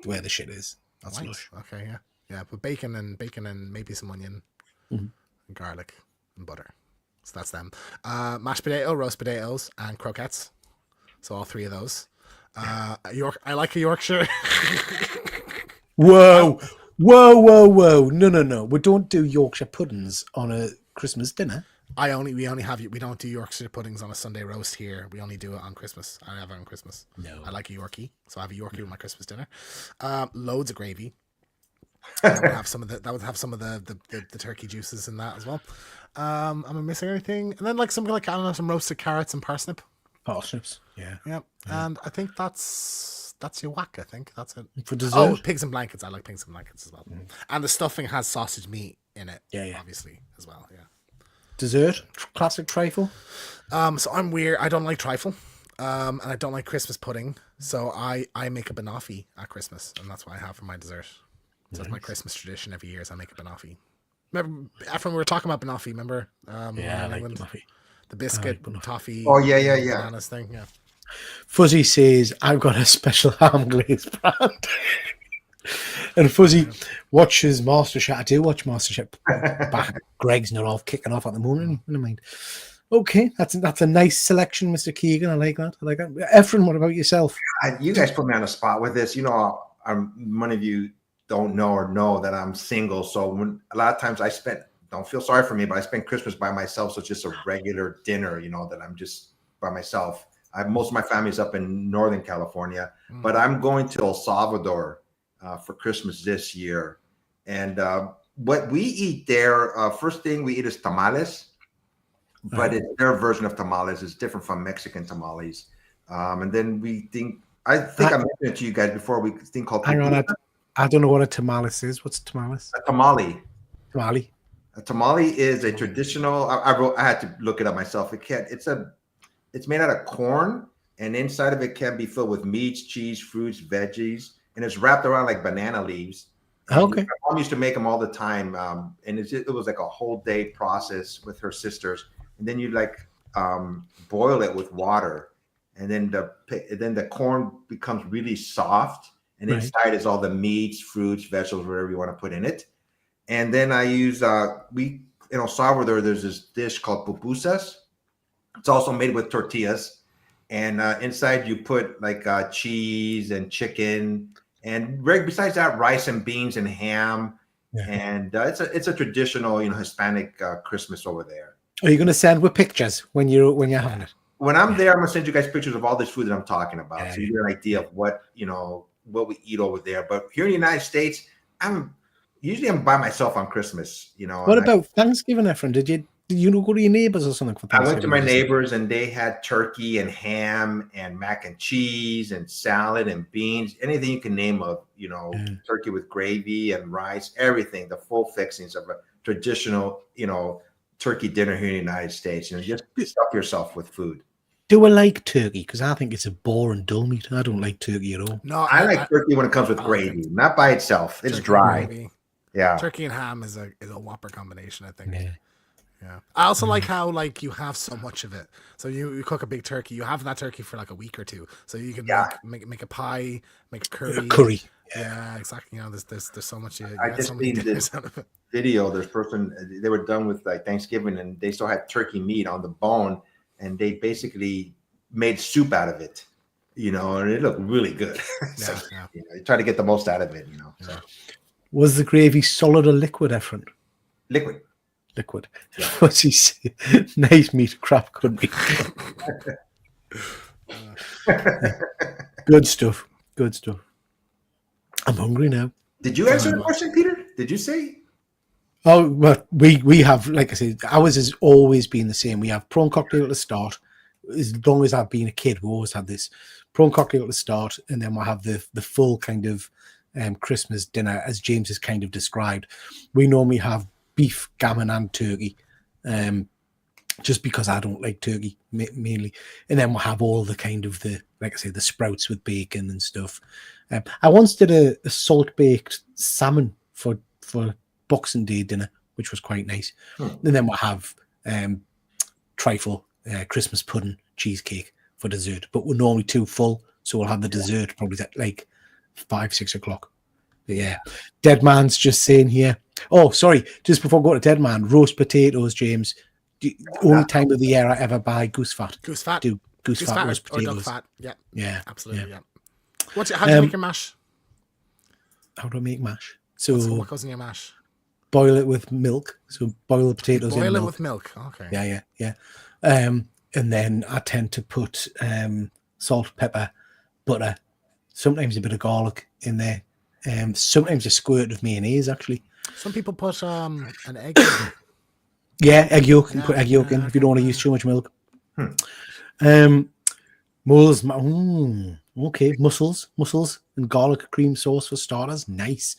where the shit is. That's Right. lush. Okay, yeah. But bacon and maybe some onion, and garlic and butter. So that's them. Mashed potato, roast potatoes, and croquettes. So all 3 of those. I like a Yorkshire. Whoa. No. We don't do Yorkshire puddings on a Christmas dinner. We don't do Yorkshire puddings on a Sunday roast here. We only do it on Christmas. I have it on Christmas. No. I like a Yorkie, so I have a Yorkie with my Christmas dinner. Loads of gravy. That would have some of the turkey juices in that as well. Am I missing anything? And then like some roasted carrots and parsnip. Parsnips. Yeah. Yep. And I think that's your whack. I think that's it. For dessert. Oh, pigs and blankets. I like pigs and blankets as well. And the stuffing has sausage meat in it. Yeah. Obviously as well. Yeah. Dessert. Classic trifle. So I'm weird. I don't like trifle. And I don't like Christmas pudding. So I make a banoffee at Christmas, and that's what I have for my dessert. So it's my Christmas tradition every year is I make a banoffee. Remember, Ephraim, we were talking about banoffee, remember? Yeah, I like England? banoffee. The biscuit, toffee. Oh, yeah. Bananas thing, yeah. Fuzzy says, I've got a special ham glazed brand. And Fuzzy watches MasterChef. I do watch MasterChef. Greg's not off kicking off at the moment. Never mind. Okay, that's a nice selection, Mr. Keegan. I like that. Ephraim, what about yourself? You guys put me on the spot with this. You know, one of you don't know that I'm single. So a lot of times don't feel sorry for me, but I spend Christmas by myself. So it's just a regular dinner, that I'm just by myself. Most of my family's up in Northern California, but I'm going to El Salvador for Christmas this year. And what we eat there, first thing we eat is tamales, but it's their version of tamales. It's different from Mexican tamales. And then I think I mentioned it to you guys before. We think called. Hang on, I don't know what a tamales is. What's a tamales? A tamale. Tamale. A tamale is a traditional. I had to look it up myself. It's made out of corn, and inside of it can be filled with meats, cheese, fruits, veggies, and it's wrapped around like banana leaves. Okay. My mom used to make them all the time, and it was like a whole day process with her sisters. And then you boil it with water, and then the corn becomes really soft, and inside is all the meats, fruits, vegetables, whatever you want to put in it. And then I use in El Salvador, there's this dish called pupusas. It's also made with tortillas, and inside you put cheese and chicken, and besides that, rice and beans and ham. Yeah. And it's a traditional Hispanic Christmas over there. Are you going to send with pictures when you're having it? When I'm there, I'm going to send you guys pictures of all this food that I'm talking about, so you get an idea of what we eat over there. But here in the United States, usually I'm by myself on Christmas, What and about Thanksgiving, Efren? Did you go to your neighbors or something for I Thanksgiving? went to my neighbors and they had turkey and ham and mac and cheese and salad and beans, anything you can name of, turkey with gravy and rice, everything, the full fixings of a traditional, turkey dinner here in the United States. Just stuff yourself with food. Do I like turkey? Because I think it's a boring, dull meat. I don't like turkey at all. No, I like turkey when it comes with gravy, not by itself. It's dry. Gravy. Yeah. Turkey and ham is a whopper combination, I think. Yeah. Yeah. I also like how you have so much of it. So you cook a big turkey, you have that turkey for like a week or two. So you can make a pie, make a curry. A curry. Yeah, exactly. There's so much. I just seen this video. This person, they were done with like Thanksgiving, and they still had turkey meat on the bone, and they basically made soup out of it. And it looked really good. So, you try to get the most out of it. So. Was the gravy solid or liquid, Efren? Liquid. Yeah. What's he say? Nice meat, crap country. Good stuff. I'm hungry now. Did you answer the question, Peter? Did you say? Oh, well, we have, like I said, ours has always been the same. We have prawn cocktail at the start. As long as I've been a kid, we always had this prawn cocktail at the start, and then we'll have the full kind of Christmas dinner, as James has kind of described. We normally have beef, gammon, and turkey, just because I don't like turkey mainly. And then we'll have all the kind of the sprouts with bacon and stuff. I once did a salt baked salmon for Boxing Day dinner, which was quite nice. And then we'll have trifle, Christmas pudding, cheesecake for dessert. But we're normally too full, so we'll have the dessert probably at like 5-6 o'clock. But yeah, Dead Man's just saying here. Oh, sorry, just before I go to Dead Man, roast potatoes, James. Only time of the year I ever buy goose fat. Goose fat. Do goose fat roast or potatoes. duck fat. Yeah, absolutely. Yeah. How do you make your mash? How do I make mash? So what goes in your mash? Boil it with milk. So boil the potatoes in milk. Boil it with milk. Okay. Yeah. And then I tend to put salt, pepper, butter, sometimes a bit of garlic in there. Sometimes a squirt of mayonnaise, actually. Some people put an egg in. Yeah, egg yolk. You can put egg yolk in if you don't want to use too much milk. Mussels, mussels and garlic cream sauce for starters. Nice.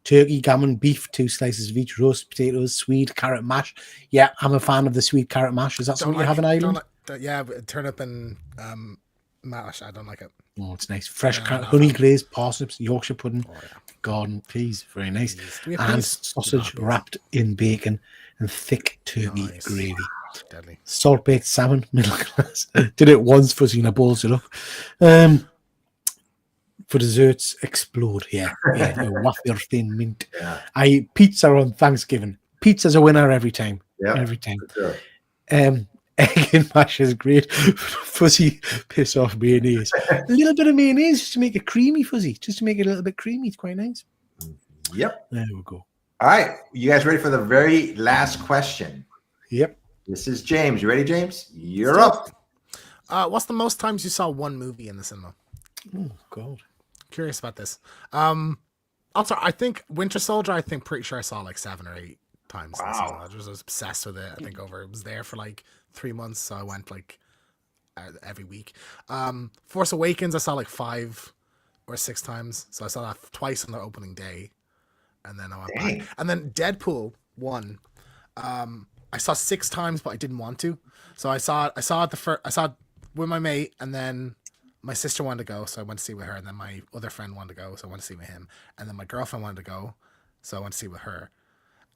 Turkey, gammon, beef, 2 slices of each, roast potatoes, sweet carrot mash. Yeah, I'm a fan of the sweet carrot mash. Is that something you have in Ireland? Turnip and mash. I don't like it. Oh, it's nice. Fresh honey glazed parsnips, Yorkshire pudding, garden peas, very nice. And sausage wrapped in bacon and thick turkey gravy. Deadly. Salt baked salmon, middle class. Did it once, fuzzy, and I balls it up. For desserts, explode. Yeah. Waffle thin mint. Yeah. I eat pizza on Thanksgiving. Pizza's a winner every time. Yeah, every time. Sure. Egg and mash is great. Fuzzy, piss off mayonnaise. A little bit of mayonnaise just to make it creamy, Fuzzy. Just to make it a little bit creamy. It's quite nice. Yep. There we go. All right. You guys ready for the very last question? Yep. This is James. You ready, James? You're up. What's the most times you saw one movie in the cinema? Oh, God. Curious about this. Also, I think Winter Soldier, pretty sure I saw like 7 or 8 times. Wow. I was obsessed with it. I think it was there for like 3 months, so I went like every week. Force Awakens, I saw like 5 or 6 times. So I saw that twice on the opening day. And then I went back. And then Deadpool 1. I saw 6 times, but I didn't want to. So I saw it with my mate, and then my sister wanted to go, so I went to see with her, and then my other friend wanted to go, so I went to see with him, and then my girlfriend wanted to go, so I went to see with her.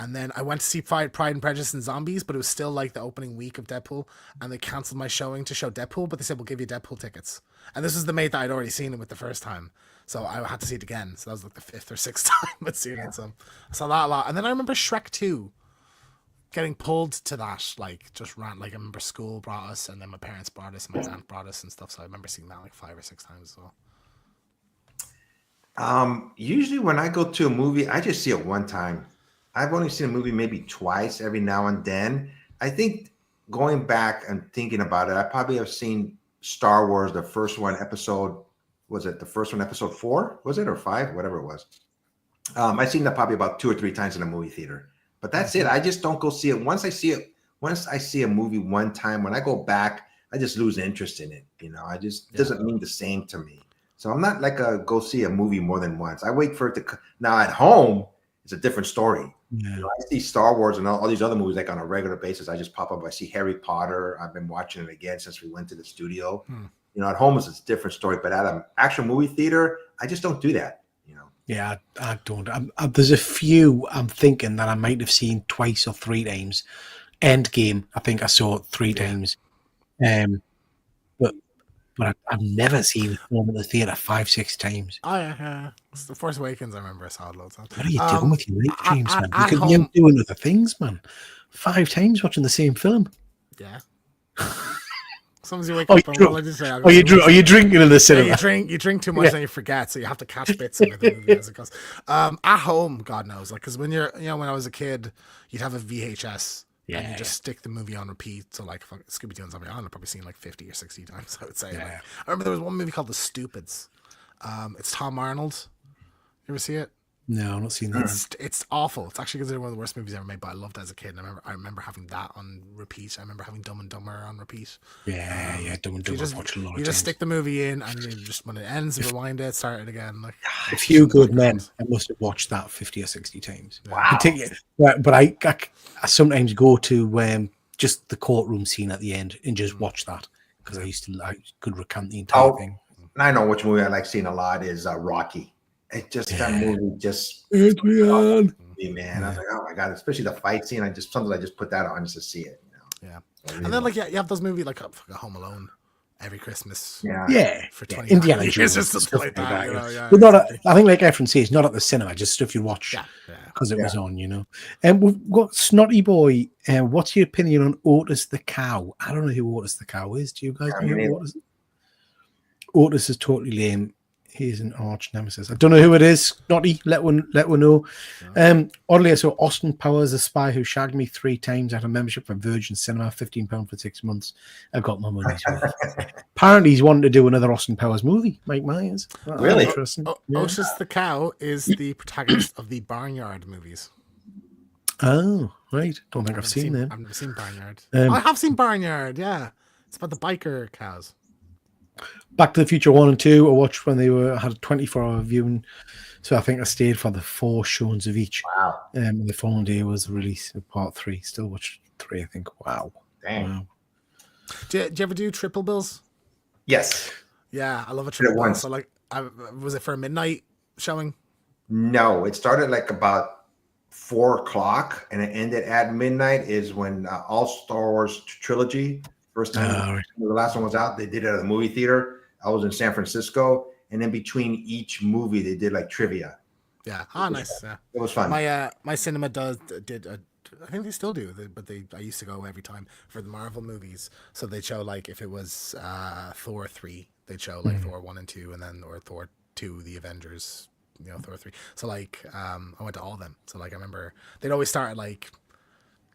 And then I went to see Pride and Prejudice and Zombies, but it was still like the opening week of Deadpool, and they cancelled my showing to show Deadpool, but they said, we'll give you Deadpool tickets. And this was the mate that I'd already seen it with the first time, so I had to see it again. So that was like the 5th or 6th time I'd seen it. So I saw that a lot. And then I remember Shrek 2 getting pulled to that, like, just ran, like, I remember school brought us, and then my parents brought us, and my aunt brought us and stuff, so I remember seeing that like 5 or 6 times as well. Usually when I go to a movie, I just see it one time. I've only seen a movie maybe twice every now and then. I think going back and thinking about it, I probably have seen Star Wars, the first one, episode 4? Was it, or 5? Whatever it was. I've seen that probably about 2 or 3 times in a movie theater, but that's it. I just don't go see it. Once I see a movie one time, when I go back, I just lose interest in it. I just doesn't mean the same to me. So I'm not like a go see a movie more than once. I wait for it to. Now at home, it's a different story. Yeah. I see Star Wars and all these other movies like on a regular basis. I just pop up. I see Harry Potter. I've been watching it again since we went to the studio. At home it's a different story, but at an actual movie theater, I just don't do that. Yeah, I don't. There's a few I'm thinking that I might have seen twice or 3 times. Endgame, I think I saw it 3 times. But I've never seen film at the theater 5, 6 times. Oh yeah. It's The Force Awakens. I remember I saw it loads of times. What are you doing with your life, James? Man? At You're home, doing other things, man. 5 times watching the same film. yeah. Sometimes you wake up and all I just say, Are you drinking in the cinema? Yeah, you drink too much and you forget, so you have to catch bits of the movie as it goes. At home, God knows, like because when when I was a kid, you'd have a VHS. And you just stick the movie on repeat. So like Scooby-Doo and Zombie Island, I've probably seen like 50 or 60 times, I would say. Yeah. Like, I remember there was one movie called The Stupids. It's Tom Arnold. You ever see it? No, I'm not seen that. It's awful. It's actually considered one of the worst movies ever made, but I loved it as a kid. And I remember having that on repeat. I remember having Dumb and Dumber on repeat. Yeah, Dumb and Dumber. You just stick the movie in, and you just when it ends, rewind it, start it again. Like A Few Good Men. I must have watched that 50 or 60 times. Wow. But I sometimes go to just the courtroom scene at the end and just watch that because I could recount the entire thing. I know which movie I like seeing a lot is Rocky. It just that movie just Adrian. Man. I was like, oh my god, especially the fight scene. Sometimes I just put that on just to see it. Yeah, and then like you have those movies like Home Alone every Christmas. Yeah, for 20 Indiana years Jones or something like that. But not. I think like everyone says, not at the cinema, just stuff you watch because it was on. And we've got Snotty Boy. What's your opinion on Otis the cow? I don't know who Otis the cow is. Do you guys know who Otis? Otis is totally lame. He's an arch nemesis. I don't know who it is. Snotty, let one know. Oddly, I saw Austin Powers, The Spy Who Shagged Me 3 times at a membership for Virgin Cinema, £15 for 6 months. I've got my money's worth. Apparently, he's wanting to do another Austin Powers movie. Mike Myers. Really? Interesting. Otis the cow is the protagonist of the Barnyard movies. Oh, right. Don't think I've seen them. I've never seen Barnyard. I have seen Barnyard. Yeah, it's about the biker cows. Back to the Future 1 and 2, I watched when they had a 24-hour viewing. So I think I stayed for the 4 showings of each. Wow. And the following day was the release of part 3. Still watched 3, I think. Wow. Dang. Wow. Do you ever do triple bills? Yes. Yeah, I love a triple bill. So like, was it for a midnight showing? No, it started like about 4:00 and it ended at midnight. Is when all Star Wars trilogy. First time the last one was out, they did it at the movie theater. I was in San Francisco, and then between each movie, they did like trivia. Yeah, nice. Yeah, it was fun. My cinema did. I think they still do, but I used to go every time for the Marvel movies. So they'd show like if it was Thor 3, they'd show like Thor 1 and 2, and then or Thor 2, the Avengers, Thor 3. So like I went to all of them. So like I remember they'd always start at like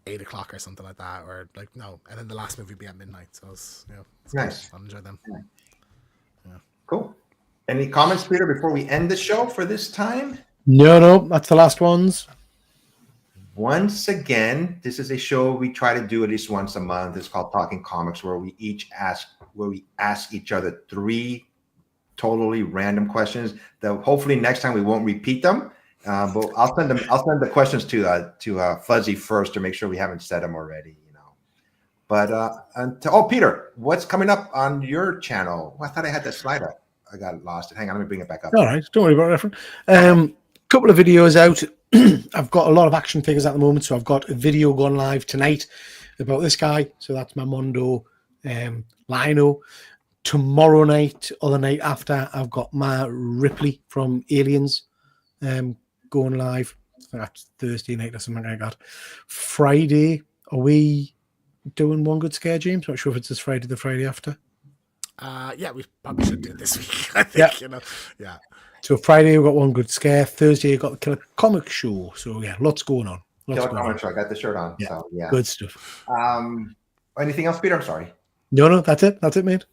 8:00 or something like that, or like no, and then the last movie would be at midnight. So it's nice. I'll enjoy them. Yeah. Cool. Any comments, Peter, before we end the show for this time? No, that's the last ones. Once again, this is a show we try to do at least once a month. It's called Talking Comics, where we ask each other 3 totally random questions that hopefully next time we won't repeat them. But I'll send the questions to Fuzzy first to make sure we haven't said them already, But Peter, what's coming up on your channel? I thought I had that slide up. I got lost. Hang on, let me bring it back up. All right, don't worry about it. Couple of videos out. I've got a lot of action figures at the moment, so I've got a video going live tonight about this guy. So that's my Mondo Lino. Tomorrow night or the night after, I've got my Ripley from Aliens going live. That's Thursday night or something like that. Friday, are we doing One Good Scare, James? Not sure if it's this Friday, the Friday after. Yeah, we probably should do it this week. I think, Yeah. So Friday we've got One Good Scare. Thursday we've got the Killer Comic Show. So yeah, lots going on. Killer Comic Show. I got the shirt on. Yeah. So yeah. Good stuff. Anything else, Peter? I'm sorry. No, that's it. That's it, mate.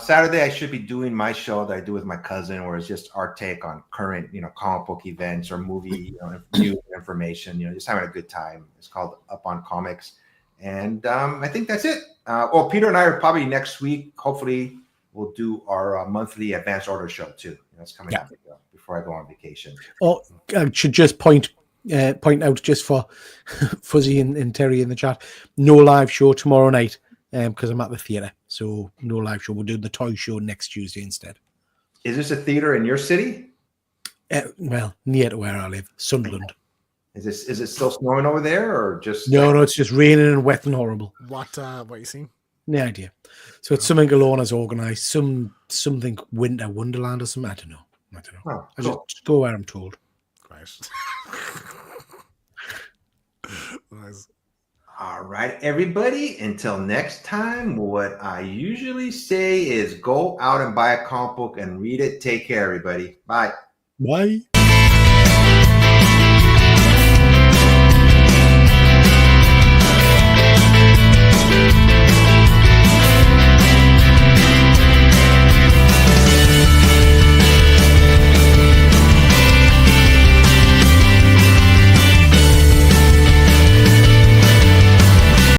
Saturday, I should be doing my show that I do with my cousin, where it's just our take on current, comic book events or movie news information. Just having a good time. It's called Up on Comics, and I think that's it. Peter and I are probably next week. Hopefully, we'll do our monthly advance order show too. That's coming up before I go on vacation. Oh, I should just point out just for Fuzzy and Terry in the chat, no live show tomorrow night. Because I'm at the theatre, so no live show. We'll do the toy show next Tuesday instead. Is this a theatre in your city? Well, near to where I live, Sunderland. Is it still snowing over there, or just No, it's just raining and wet and horrible. What you seen? No idea. So it's something Alona's organised, something winter wonderland or something. I don't know. Oh, cool. I just go where I'm told. Right. Nice. All right, everybody. Until next time, what I usually say is go out and buy a comic book and read it. Take care, everybody. Bye. Bye.